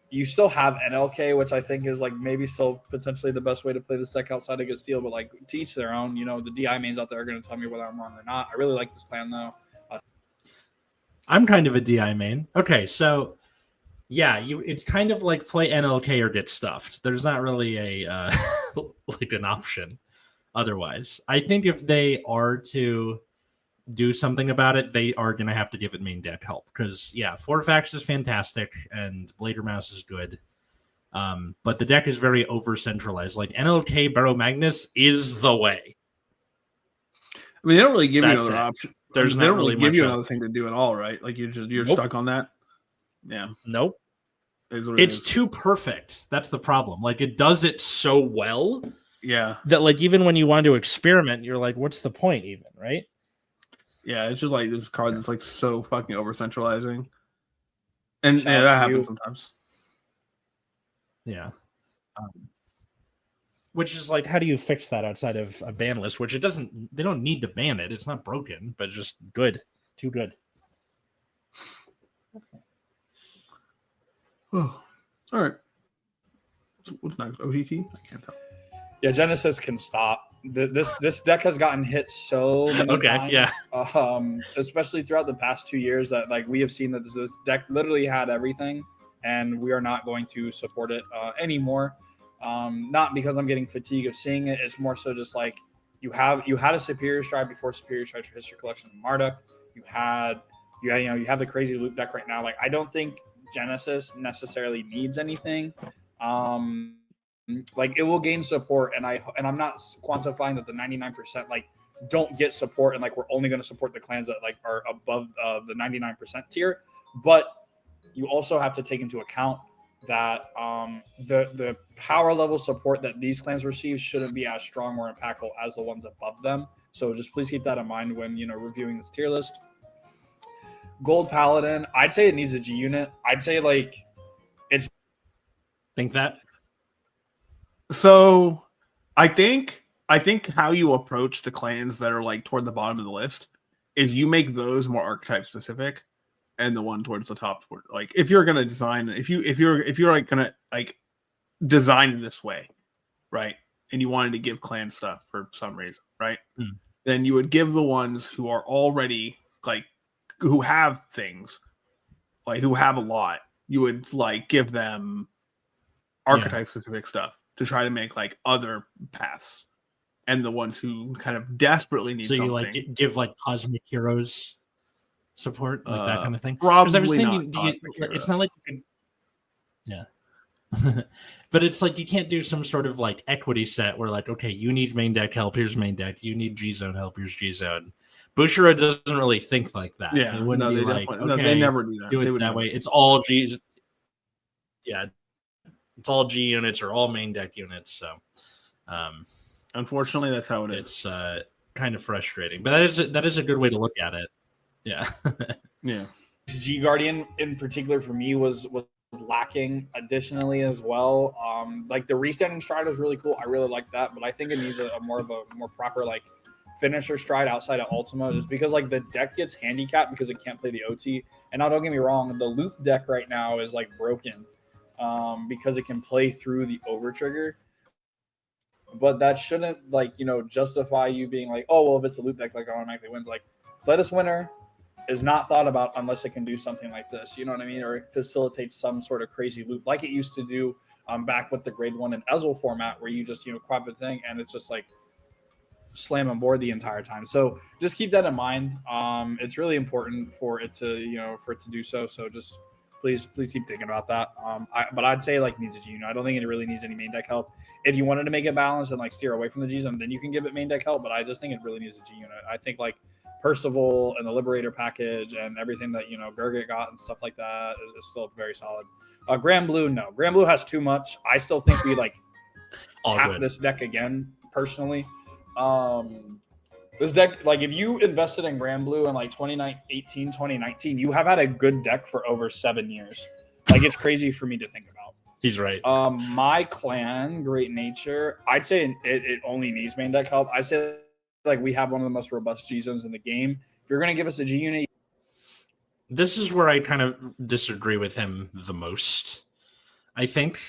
You still have NLK, which I think is like maybe still potentially the best way to play this deck outside of Good Steel, but like to each their own. The DI mains out there are going to tell me whether I'm wrong or not. I really like this plan though. I'm kind of a DI main. Okay, so yeah, it's kind of like play NLK or get stuffed. There's not really a like an option otherwise. I think if they are to do something about it, they are going to have to give it main deck help, because Forfax is fantastic and Blader Mouse is good, but the deck is very over centralized. Like NLK Barrow Magnus is the way. I mean, they don't really give you another option. They don't really give you another thing to do at all, right? Like you're stuck on that. Yeah. Nope. It's too perfect. That's the problem. Like it does it so well. Yeah. That like even when you want to experiment, you're like, what's the point even, right? Yeah, it's just like this card that's like so fucking over centralizing. And that happens sometimes. Yeah. Which is like, how do you fix that outside of a ban list? Which they don't need to ban it. It's not broken, but just good. Too good. Oh, all right. What's next? OTT? I can't tell. Yeah, Genesis can stop. This deck has gotten hit so many times. Yeah. Especially throughout the past 2 years that like we have seen that this deck literally had everything, and we are not going to support it anymore. Not because I'm getting fatigue of seeing it. It's more so just like you had a Superior Stride before Superior Stride for History Collection and Marduk. You have the crazy loop deck right now. Like I don't think Genesis necessarily needs anything. Like it will gain support, and I'm not quantifying that the 99% like don't get support, and like we're only going to support the clans that like are above the 99% tier. But you also have to take into account that the power level support that these clans receive shouldn't be as strong or impactful as the ones above them. So just please keep that in mind when reviewing this tier list. Gold Paladin, I'd say it needs a G unit. I'd say like it's think that. So I think how you approach the clans that are like toward the bottom of the list is you make those more archetype specific, and the one towards the top, like if you're gonna design, if you're like gonna like design this way, right? And you wanted to give clan stuff for some reason, right? Then you would give the ones who are already like who have things, like who have a lot. You would like give them archetype specific stuff to try to make like other paths, and the ones who kind of desperately need something. So you like give like Cosmic Heroes support, like that kind of thing. Probably I was thinking, it's not like you can, but it's like you can't do some sort of like equity set where like, okay, you need main deck help, here's main deck. You need G Zone help, here's G Zone. Bushra doesn't really think like that. Yeah, they wouldn't be like, okay, they never do that. Do it that way. It's all G's. Yeah, it's all G units or all main deck units. So, unfortunately, that's how it is. It's kind of frustrating. But that is a good way to look at it. Yeah. Yeah. G Guardian in particular for me was lacking additionally as well. Like the restanding stride was really cool. I really like that, but I think it needs a more proper like finisher stride outside of Ultima, just because like the deck gets handicapped because it can't play the OT. And now don't get me wrong, the loop deck right now is like broken because it can play through the over trigger. But that shouldn't justify you being like, oh well, if it's a loop deck, like automatically wins. Like Cletus Winner is not thought about unless it can do something like this. You know what I mean? Or it facilitates some sort of crazy loop like it used to do back with the grade 1 and Ezel format where you just, quap the thing and it's just like slam on board the entire time. So just keep that in mind. It's really important for it to, do so. So just please keep thinking about that. But I'd say like needs a G unit. I don't think it really needs any main deck help. If you wanted to make it balanced and like steer away from the G zone, then you can give it main deck help. But I just think it really needs a G unit. I think like Percival and the Liberator package and everything that Gurgit got and stuff like that is still very solid. Grand Blue, no. Grand Blue has too much. I still think we like tap this deck again personally. This deck, like if you invested in Grand Blue in like 2018, 2019, you have had a good deck for over 7 years. Like it's crazy for me to think about. He's right. My clan, Great Nature, I'd say it only needs main deck help. I say like we have one of the most robust G zones in the game. If you're going to give us a G unit, this is where I kind of disagree with him the most. I think,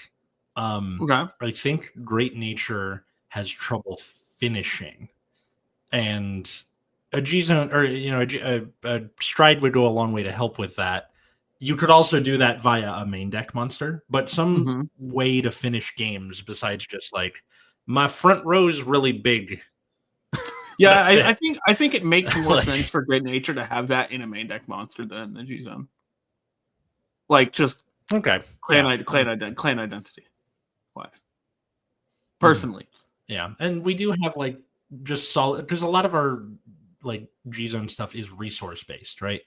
I think Great Nature has trouble finishing, and a G zone or a stride would go a long way to help with that. You could also do that via a main deck monster, but some way to finish games besides just like my front row is really big. Yeah, I think it makes more sense for Great Nature to have that in a main deck monster than the G zone. Like just clan identity wise. Personally. Yeah, and we do have like just solid because a lot of our like G zone stuff is resource based, right?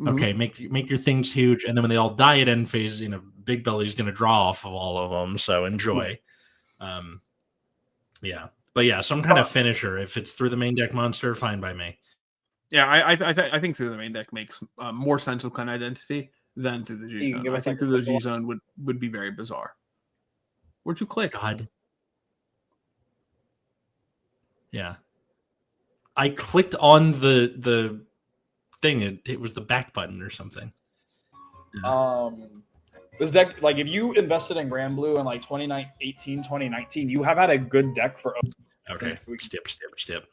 Okay, make your things huge, and then when they all die at end phase, Big Belly's going to draw off of all of them. So enjoy. Yeah, but yeah, some kind of finisher. If it's through the main deck monster, fine by me. Yeah, I think through the main deck makes more sense with clan identity than through the G zone. I think through the G zone would be very bizarre. Where'd you click? God. Yeah, I clicked on the thing. It was the back button or something. Yeah. This deck, like if you invested in Grand Blue in like 2018, 2019, you have had a good deck for. Okay. Step.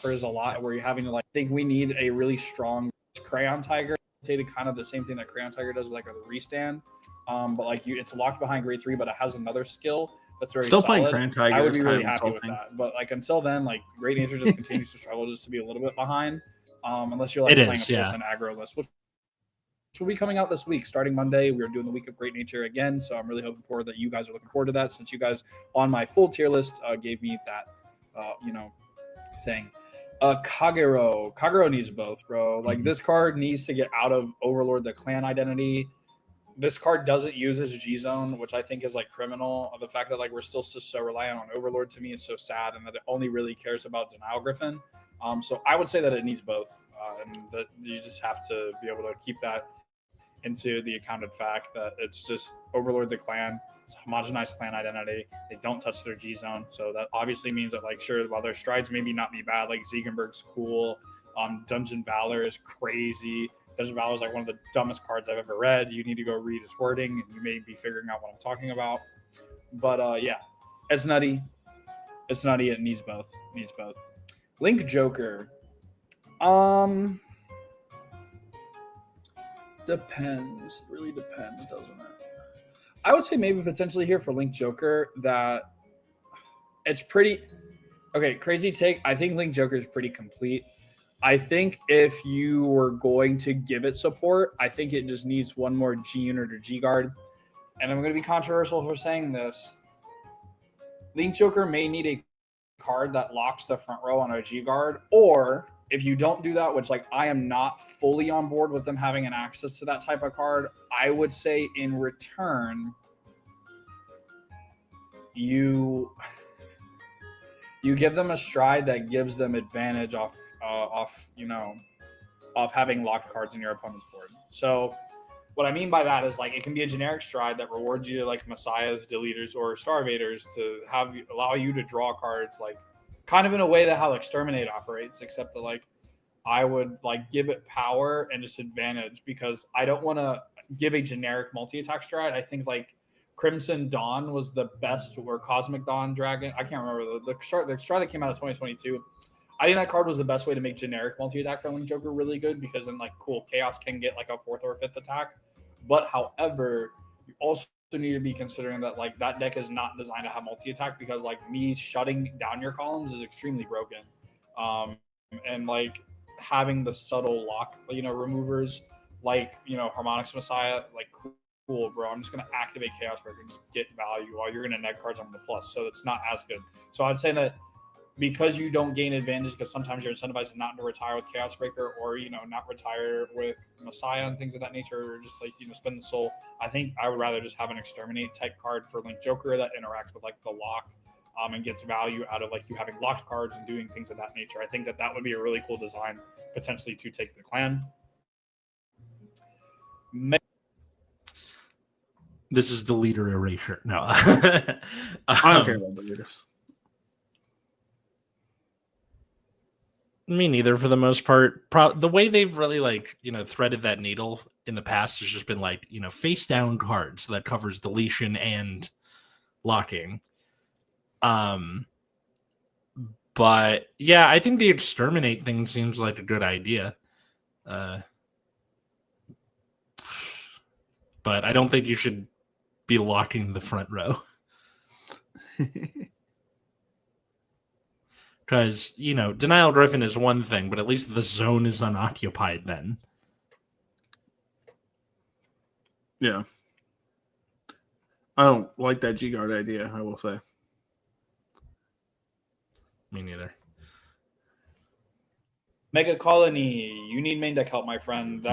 There's a lot where you're having to like think we need a really strong Crayon Tiger. Kind of the same thing that Crayon Tiger does with like a restand. But like it's locked behind grade 3, but it has another skill that's very still solid. Playing Crayon Tiger. I would be really happy with that. But like until then, like Great Nature just continues to struggle just to be a little bit behind. Unless you're like playing a full-send aggro list, which will be coming out this week. Starting Monday, we are doing the week of Great Nature again. So I'm really hoping forward that you guys are looking forward to that, since you guys on my full tier list gave me that, thing. Kagero needs both, bro. Like this card needs to get out of Overlord, the clan identity. This card doesn't use his G zone, which I think is like criminal. The fact that like we're still so reliant on Overlord to me is so sad, and that it only really cares about Denial Griffin. So I would say that it needs both, and that you just have to be able to keep that into the accounted fact that it's just Overlord the clan. It's a homogenized clan identity. They don't touch their G zone, so that obviously means that like sure, while their strides maybe not be bad, like Ziegenberg's cool, Dungeon Valor is crazy. Dungeon Valor is like one of the dumbest cards I've ever read. You need to go read its wording, and you may be figuring out what I'm talking about. But yeah, it's nutty. It's nutty. It needs both. Link Joker. Depends. It really depends, doesn't it? I would say maybe potentially here for Link Joker that it's pretty okay. Crazy take. I think Link Joker is pretty complete. I think if you were going to give it support, I think it just needs one more G unit or G guard. And I'm going to be controversial for saying this. Link Joker may need a card that locks the front row on a G guard, or if you don't do that, which like I am not fully on board with them having an access to that type of card, I would say in return, you You give them a stride that gives them advantage off having locked cards in your opponent's board. So what I mean by that is like it can be a generic stride that rewards you like Messiahs, Deleters, or Starvaders to allow you to draw cards like kind of in a way that how Exterminate operates, except that like I would like give it power and just advantage because I don't want to give a generic multi-attack stride. I think like Crimson Dawn was the best, or Cosmic Dawn Dragon. I can't remember the stride that came out of 2022. I think that card was the best way to make generic multi-attack for Link Joker really good because then like cool Chaos can get like a 4th or 5th attack. But however, you also need to be considering that like that deck is not designed to have multi-attack because like me shutting down your columns is extremely broken. And like having the subtle lock, removers like, Harmonix Messiah, like cool, bro. I'm just going to activate Chaos Breaker and just get value while you're going to neg cards on the plus. So it's not as good. So I'd say that because you don't gain advantage because sometimes you're incentivized not to retire with Chaos Breaker or, not retire with Messiah and things of that nature, or just like, spend the soul. I think I would rather just have an Exterminate type card for Link Joker that interacts with like the lock and gets value out of like you having locked cards and doing things of that nature. I think that would be a really cool design potentially to take the clan. This is deleter erasure. No. I don't care about deleters. Me neither, for the most part. The way they've really threaded that needle in the past has just been like, face down cards that covers deletion and locking. But yeah, I think the Exterminate thing seems like a good idea. But I don't think you should be locking the front row. Because, Denial Griffin is one thing, but at least the zone is unoccupied then. Yeah. I don't like that G-Guard idea, I will say. Me neither. Mega Colony, you need main deck help, my friend.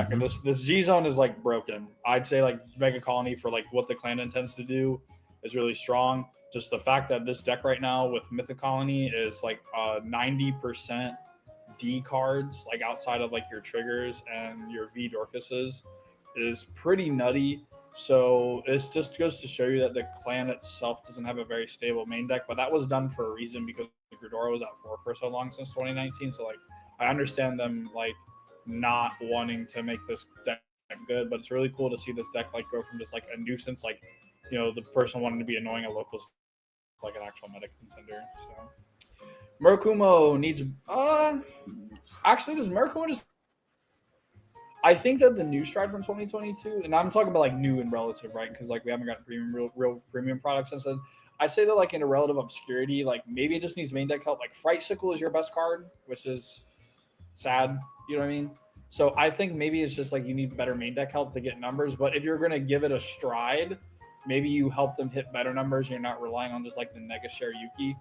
This G zone is like broken. I'd say like Mega Colony for like what the clan intends to do is really strong. Just the fact that this deck right now with Mythic Colony is like 90% D cards, like outside of like your triggers and your V Dorcases, is pretty nutty. So it just goes to show you that the clan itself doesn't have a very stable main deck, but that was done for a reason because Gridora was at 4 for so long since 2019. So like I understand them like not wanting to make this deck good, but it's really cool to see this deck like go from just like a nuisance, like the person wanting to be annoying at locals, like an actual meta contender. So Murakumo needs actually does Murakumo just I think that the new stride from 2022, and I'm talking about like new and relative, right? Because like we haven't gotten real premium products since then. I'd say that like in a relative obscurity, like maybe it just needs main deck help. Like Fright Sickle is your best card, which is sad. You know what I mean? So I think maybe it's just like you need better main deck help to get numbers. But if you're gonna give it a stride, maybe you help them hit better numbers. And you're not relying on just like the Nega Share Yuki.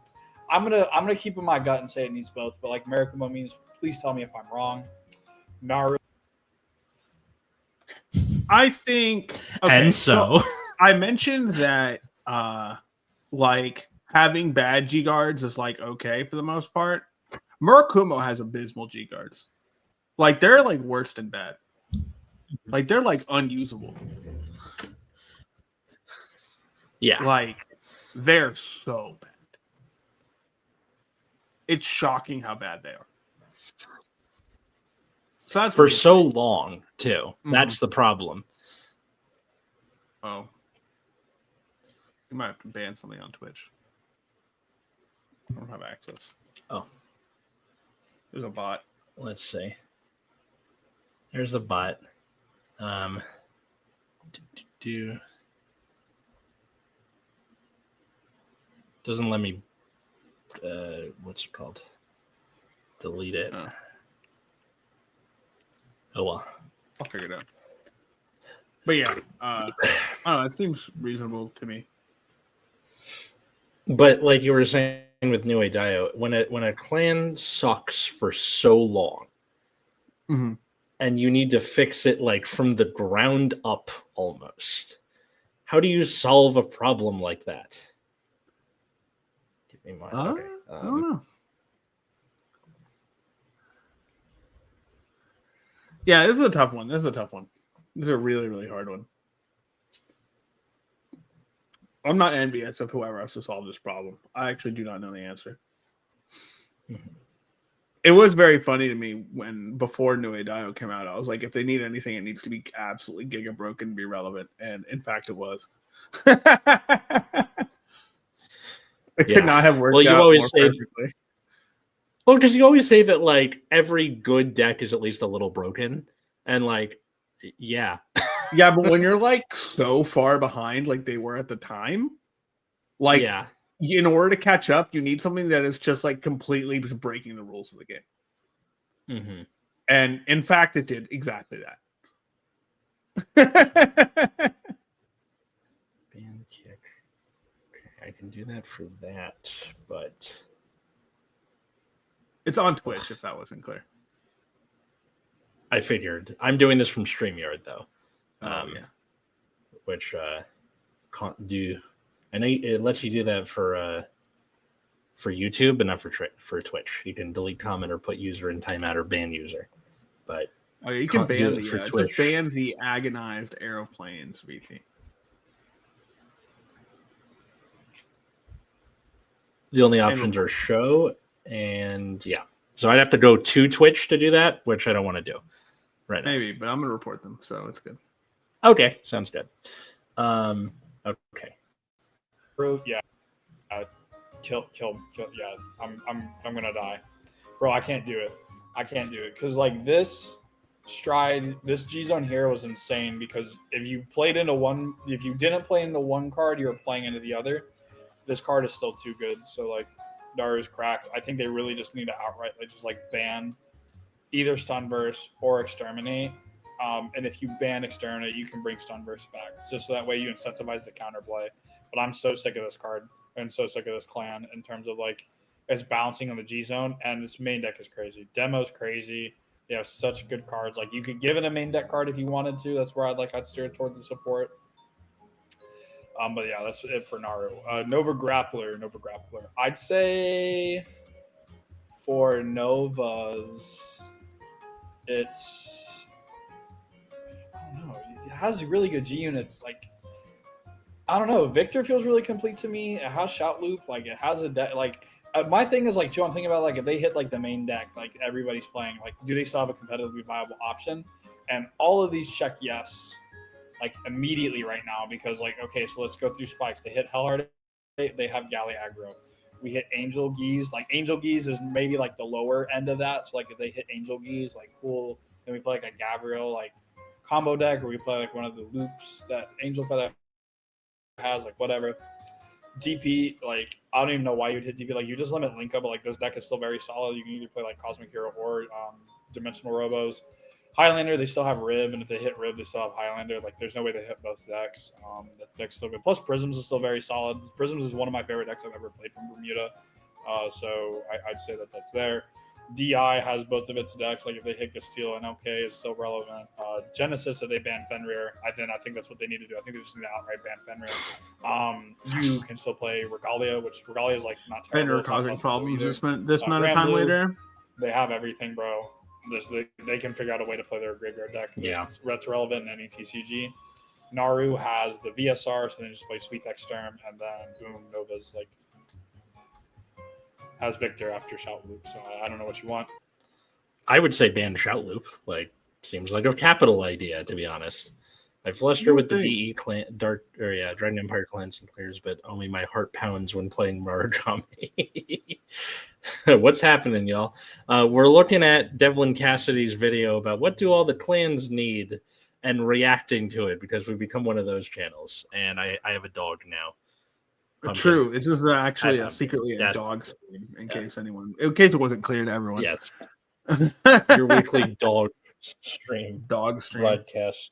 I'm gonna keep in my gut and say it needs both. But like Murakumo means, please tell me if I'm wrong. Naru. I think, and so I mentioned that like having bad G guards is like okay for the most part. Murakumo has abysmal G guards. Like they're like worse than bad. Like they're like unusable. Yeah. Like they're so bad. It's shocking how bad they are. So that's for so long too. That's the problem. Oh. You might have to ban something on Twitch. I don't have access. Oh. There's a bot. Let's see. There's a bot. Doesn't let me what's it called? Delete it. Oh well. I'll figure it out. But yeah, I don't know. It seems reasonable to me. But like you were saying with New Dio, when a clan sucks for so long, and you need to fix it like from the ground up almost, how do you solve a problem like that? Give me mine. Okay. I don't know. Yeah, this is a tough one. This is a really, really hard one. I'm not envious of whoever has to solve this problem. I actually do not know the answer. Mm-hmm. It was very funny to me when before New Dio came out. I was like, if they need anything, it needs to be absolutely giga broken to be relevant. And in fact, it was. It could not have worked out more perfectly. Well, because you always say that like every good deck is at least a little broken. And like, yeah. Yeah, but when you're like so far behind like they were at the time, like in order to catch up, you need something that is just like completely just breaking the rules of the game. Mm-hmm. And in fact, it did exactly that. Ban kick. Okay, I can do that for that, but it's on Twitch if that wasn't clear. I figured. I'm doing this from StreamYard though. Which can't do. I know it lets you do that for YouTube, but not for Twitch. You can delete comment or put user in timeout or ban user, but you can ban the just ban the agonized aeroplanes, VT. The only options are show and so I'd have to go to Twitch to do that, which I don't want to do right now. Maybe, but I'm gonna report them, so it's good. Okay, sounds good. Okay. Bro, yeah. Kill. Yeah, I'm gonna die, bro. I can't do it. Because like this G Zone here was insane. Because if you didn't play into one card, you were playing into the other. This card is still too good. So like, Daru's cracked. I think they really just need to outright just like ban either Stunverse or Exterminate. And if you ban Exterminate, you can bring Stunverse back. Just so that way you incentivize the counterplay. But I'm so sick of this card and so sick of this clan in terms of like it's bouncing on the G Zone and its main deck is crazy. Demo's crazy. They have such good cards. Like you could give it a main deck card if you wanted to. That's where I'd steer toward the support. But yeah, that's it for Naru. Nova Grappler. I'd say for Novas, it's I don't know. It has really good G units. Like I don't know. Victor feels really complete to me. It has Shout Loop. Like it has a deck. Like my thing is like too. I'm thinking about like if they hit like the main deck, like everybody's playing. Like do they still have a competitively viable option? And all of these check yes. Like immediately right now because like okay, so let's go through spikes. They hit Hellheart, they have Galley aggro. We hit Angel Geese. Like Angel Geese is maybe like the lower end of that. So like if they hit Angel Geese, like cool. Then we play like a Gabriel like combo deck, or we play like one of the loops that Angel Feather has, like whatever. DP, like I don't even know why you'd hit DP. Like you just limit Linka, but like this deck is still very solid. You can either play like Cosmic Hero or Dimensional Robos. Highlander, they still have Rib, and if they hit Rib, they still have Highlander. Like, there's no way they hit both decks. That deck's still good. Plus, Prisms is still very solid. Prisms is one of my favorite decks I've ever played from Bermuda. So I'd say that that's there. DI has both of its decks. Like, if they hit Castile and OK, is still relevant. Genesis, if they ban Fenrir, I think that's what they need to do. I think they just need to outright ban Fenrir. You can still play Regalia, which Regalia is, like, not terrible. Fenrir causing problems this amount of time later. They have everything, bro. They can figure out a way to play their graveyard deck. Yeah. That's relevant in any TCG. Naru has the VSR, so then just play Sweet Exterm, and then boom, Nova's like has Victor after Shout Loop. So I don't know what you want. I would say ban Shout Loop. Like, seems like a capital idea, to be honest. I fluster with the DE clan, Dragon Empire clans and clears, but only my heart pounds when playing Murakami. What's happening, y'all? We're looking at Devlin Cassidy's video about what do all the clans need and reacting to it because we've become one of those channels. And I have a dog now. True. It's just actually secretly a dog stream in case it wasn't clear to everyone. Yes. Your weekly dog stream. Dog stream. Broadcast.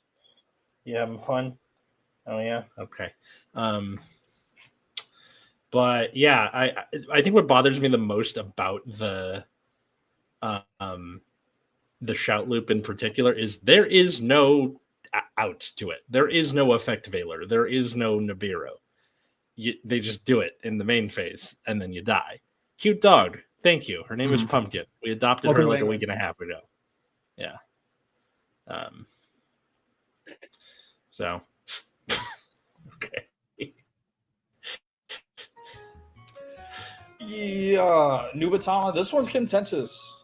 You having fun? Oh yeah. Okay. But yeah, I think what bothers me the most about the Shout Loop in particular is there is no out to it. There is no effect veiler. There is no Nibiru. They just do it in the main phase and then you die. Cute dog. Thank you. Her name is Pumpkin. We adopted her like a week and a half ago. Yeah. So. Okay. Yeah, Nubatama. This one's contentious.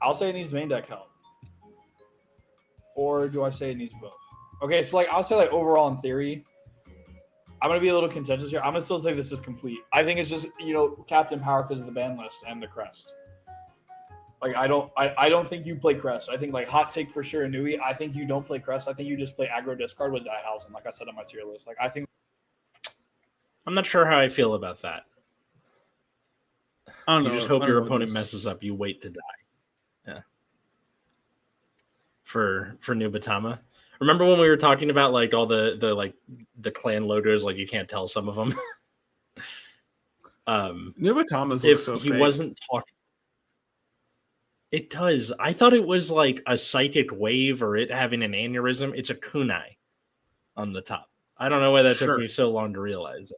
I'll say it needs main deck help. Or do I say it needs both? Okay, so like I'll say like overall in theory, I'm gonna be a little contentious here. I'm gonna still say this is complete. I think it's just Captain Power because of the ban list and the crest. Like I don't think you play crest. I think like hot take for sure, Nui. I think you don't play crest. I think you just play aggro discard with Diehausen, like I said on my tier list. Like I think I'm not sure how I feel about that. I don't know. You just hope your opponent messes up. You wait to die. Yeah. For Nubatama. Remember when we were talking about like all the clan logos, like you can't tell some of them. Nubatama's if so he fake. wasn't talking, it does. I thought it was like a psychic wave or it having an aneurysm. It's a kunai on the top. I don't know why that took me so long to realize it.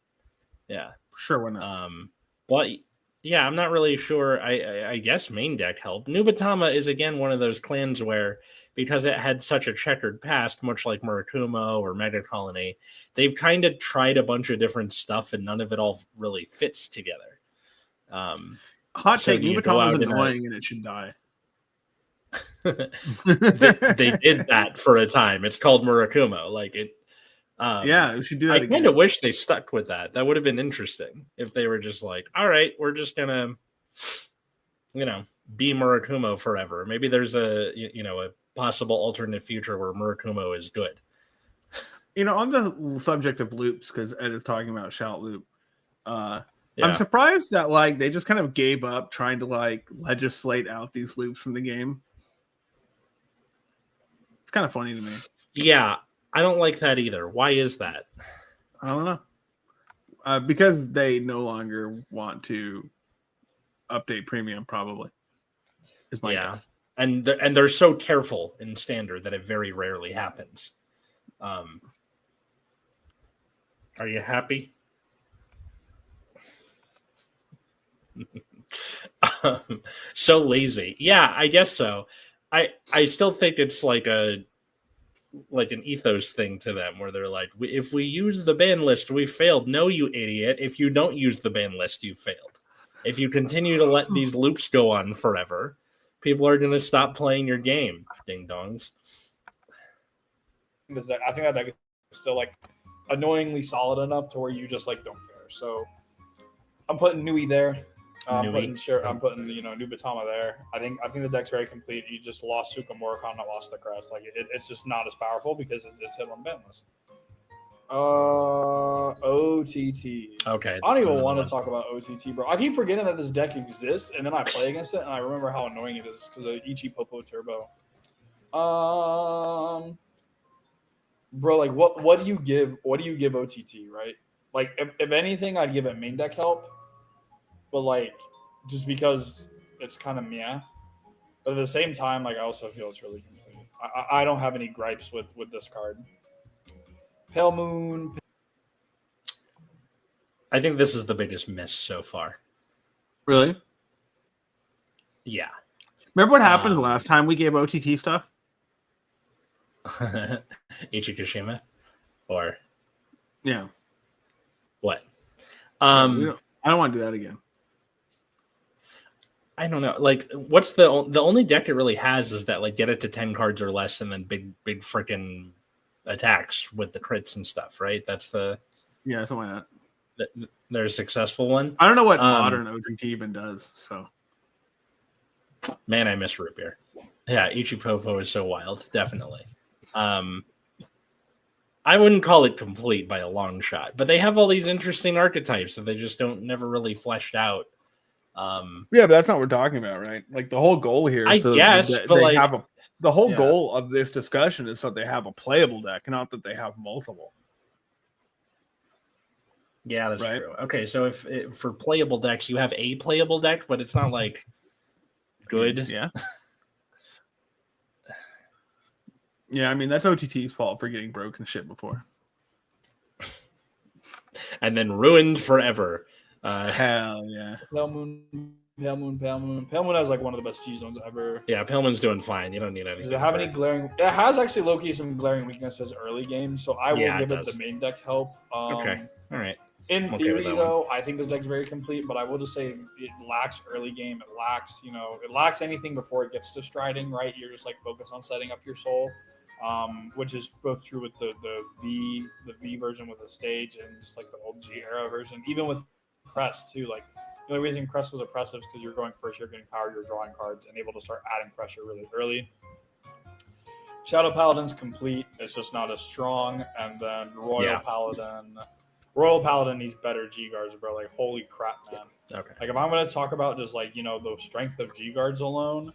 Yeah, sure, why not? But yeah, I'm not really sure. I guess main deck helped. Nubatama is again one of those clans where, because it had such a checkered past, much like Murakumo or Mega Colony, they've kind of tried a bunch of different stuff and none of it all really fits together. Hot take, Nubatama is annoying and it should die. they did that for a time. It's called Murakumo. Like it. Yeah, we should do that. I kind of wish they stuck with that. That would have been interesting if they were just like, all right, we're just gonna, be Murakumo forever. Maybe there's a possible alternate future where Murakumo is good. On the subject of loops, because Ed is talking about shout loop, I'm surprised that like they just kind of gave up trying to like legislate out these loops from the game. It's kind of funny to me. Yeah, I don't like that either. Why is that? I don't know. Because they no longer want to update premium, probably. Is my guess. And they're so careful in standard that it very rarely happens. Are you happy? So lazy. Yeah, I guess so. I still think it's like an ethos thing to them where they're like, if we use the ban list, we failed. No, you idiot. If you don't use the ban list, you failed. If you continue to let these loops go on forever, people are going to stop playing your game. Ding dongs. I think that deck is still like annoyingly solid enough to where you just like don't care. So I'm putting Nui there. I'm putting Nubatama there. I think the deck's very complete. You just lost Sukamura, not lost the crest. Like it's just not as powerful because it's hit on ban list. OTT. Okay. I don't even want to talk about OTT, bro. I keep forgetting that this deck exists, and then I play against it, and I remember how annoying it is because of Ichi Popo Turbo. Bro, like what do you give? What do you give OTT? Right? Like if anything, I'd give it main deck help. But like, just because it's kind of meh. But at the same time, like I also feel it's really complete. I don't have any gripes with this card. Pale Moon. I think this is the biggest miss so far. Really? Yeah. Remember what happened the last time we gave OTT stuff? Ichikushima? Or? Yeah. What? I don't want to do that again. I don't know. Like, what's the only deck it really has is that like get it to 10 cards or less, and then big freaking attacks with the crits and stuff, right? That's the something like that. They're a successful one. I don't know what modern OTT even does. So, man, I miss root beer. Yeah, Ichipopo is so wild. Definitely. I wouldn't call it complete by a long shot, but they have all these interesting archetypes that they just never really fleshed out. But that's not what we're talking about, right? Like the whole goal here is the whole goal of this discussion is so they have a playable deck, not that they have multiple. Yeah, that's true. Okay, so if for playable decks, you have a playable deck, but it's not like good. Yeah. Yeah, I mean that's OTT's fault for getting broken shit before. And then ruined forever. Hell yeah. Pale Moon has like one of the best G zones ever. Yeah, Pale Moon's doing fine. You don't need anything. Does it have any glaring? It has actually low-key some glaring weaknesses early game, so I will give it the main deck help. Okay, all right. In theory, though, I think this deck's very complete, but I will just say it lacks early game. It lacks, it lacks anything before it gets to striding, right? You're just like focused on setting up your soul, which is both true with the V version with the stage and just like the old G era version, even with Crest too. Like the only reason Crest was oppressive is because you're going first, you're getting power, you're drawing cards, and able to start adding pressure really early. Shadow Paladin's complete. It's just not as strong, and then Royal Paladin needs better G guards, bro. Like, holy crap, man. Okay. Like, if I'm going to talk about just, like, the strength of G guards alone,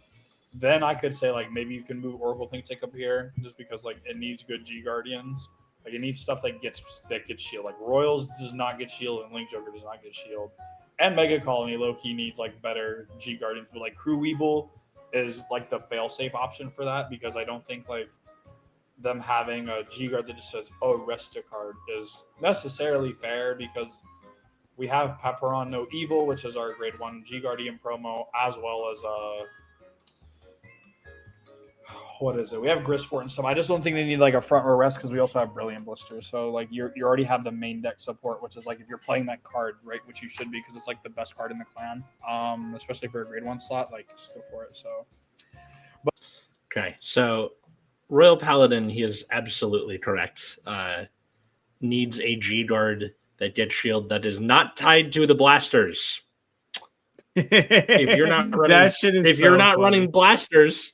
then I could say, like, maybe you can move Oracle Think up here just because, like, it needs good G Guardians. Like, it needs stuff that gets shield. Like, Royals does not get shield, and Link Joker does not get shield. And Mega Colony low-key needs, like, better G Guardians. But, like, Crew Weeble is, like, the fail-safe option for that because I don't think, like, them having a G guard that just says, rest a card is necessarily fair because we have Pepperon No Evil, which is our grade 1 G Guardian promo, as well as what is it? We have Grisfort and stuff. I just don't think they need like a front row rest because we also have Brilliant Blister. So like you already have the main deck support, which is like if you're playing that card, right, which you should be because it's like the best card in the clan, especially for a grade 1 slot, like just go for it. So okay, so Royal Paladin, he is absolutely correct. Needs a G guard that gets shield that is not tied to the blasters. If you're not running, running blasters,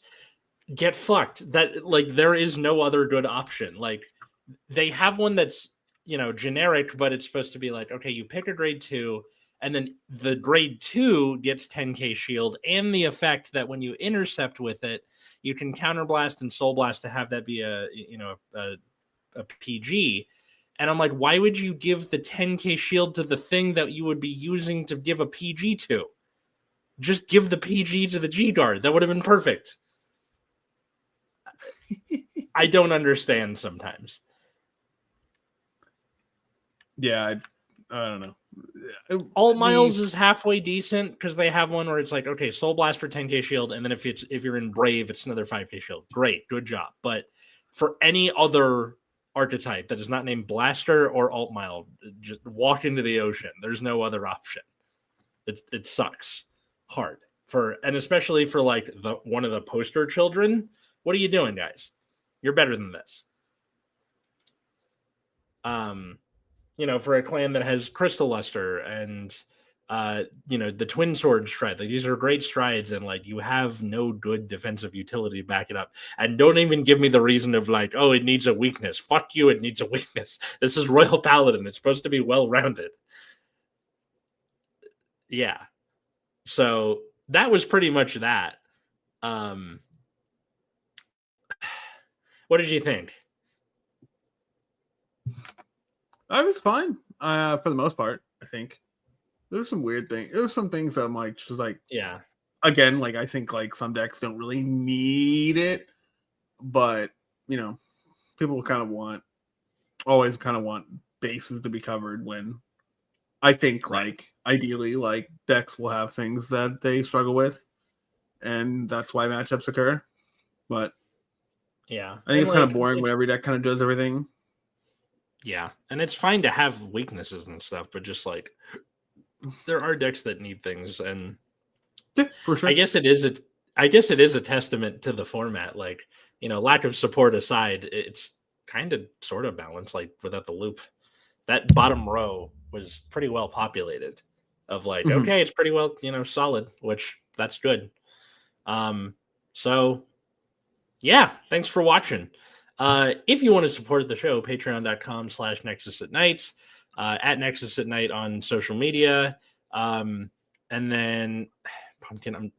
get fucked. That like there is no other good option. Like they have one that's generic, but it's supposed to be like, okay, you pick a grade 2, and then the grade 2 gets 10k shield, and the effect that when you intercept with it, you can counterblast and soul blast to have that be a PG. And I'm like, why would you give the 10k shield to the thing that you would be using to give a PG to? Just give the PG to the G guard. That would have been perfect. I don't understand sometimes. Yeah, I don't know. Alt Miles is halfway decent because they have one where it's like, okay, Soul Blast for 10k shield, and then if you're in Brave, it's another 5k shield. Great, good job. But for any other archetype that is not named Blaster or Alt Mile, just walk into the ocean. There's no other option. It sucks hard and especially for like one of the poster children. What are you doing, guys? You're better than this. For a clan that has Crystal Luster and the Twin Sword stride, like these are great strides, and like you have no good defensive utility to back it up. And don't even give me the reason of like, oh, it needs a weakness. Fuck you, it needs a weakness. This is Royal Paladin. It's supposed to be well-rounded. Yeah. So that was pretty much that. What did you think? I was fine for the most part. I think there was some weird things. There were some things that I'm like, just like, yeah. Again, like I think like some decks don't really need it, but people always kind of want bases to be covered when I think like ideally like decks will have things that they struggle with, and that's why matchups occur. But yeah, I think it's kind of boring when every deck kind of does everything. Yeah, and it's fine to have weaknesses and stuff, but just like there are decks that need things, and yeah, for sure. I guess it is a testament to the format. Like lack of support aside, it's kind of sort of balanced. Like without the loop, that bottom row was pretty well populated. Of like, okay, it's pretty well solid, which that's good. So yeah, thanks for watching. If you want to support the show, patreon.com/Nexus at Nights, at Nexus at Night on social media. And then Pumpkin,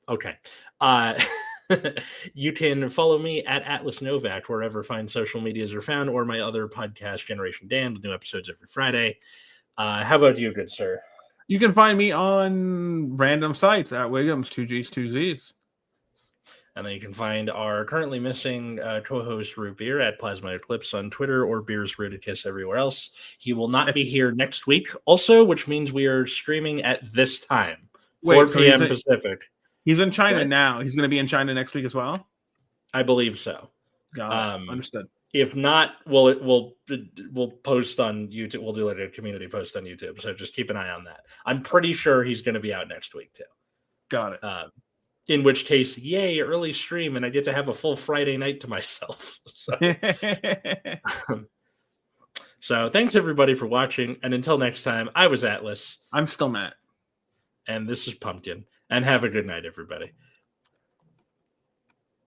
okay. You can follow me at Atlas Novak, wherever fine social medias are found, or my other podcast, Generation Dan, with new episodes every Friday. How about you, good sir? You can find me on random sites at Wiggums, 2Gs, 2Zs. And then you can find our currently missing co-host Root Beer at Plasma Eclipse on Twitter or Beer's Rooted everywhere else. He will not be here next week also, which means we are streaming at this time, 4 p.m. Pacific. He's in China now. He's going to be in China next week as well? I believe so. Got it. Understood. If not, we'll post on YouTube. We'll do like a community post on YouTube. So just keep an eye on that. I'm pretty sure he's going to be out next week too. Got it. In which case, yay, early stream, and I get to have a full Friday night to myself. So thanks everybody for watching, and until next time, I was Atlas. I'm still Matt. And this is Pumpkin. And have a good night, everybody.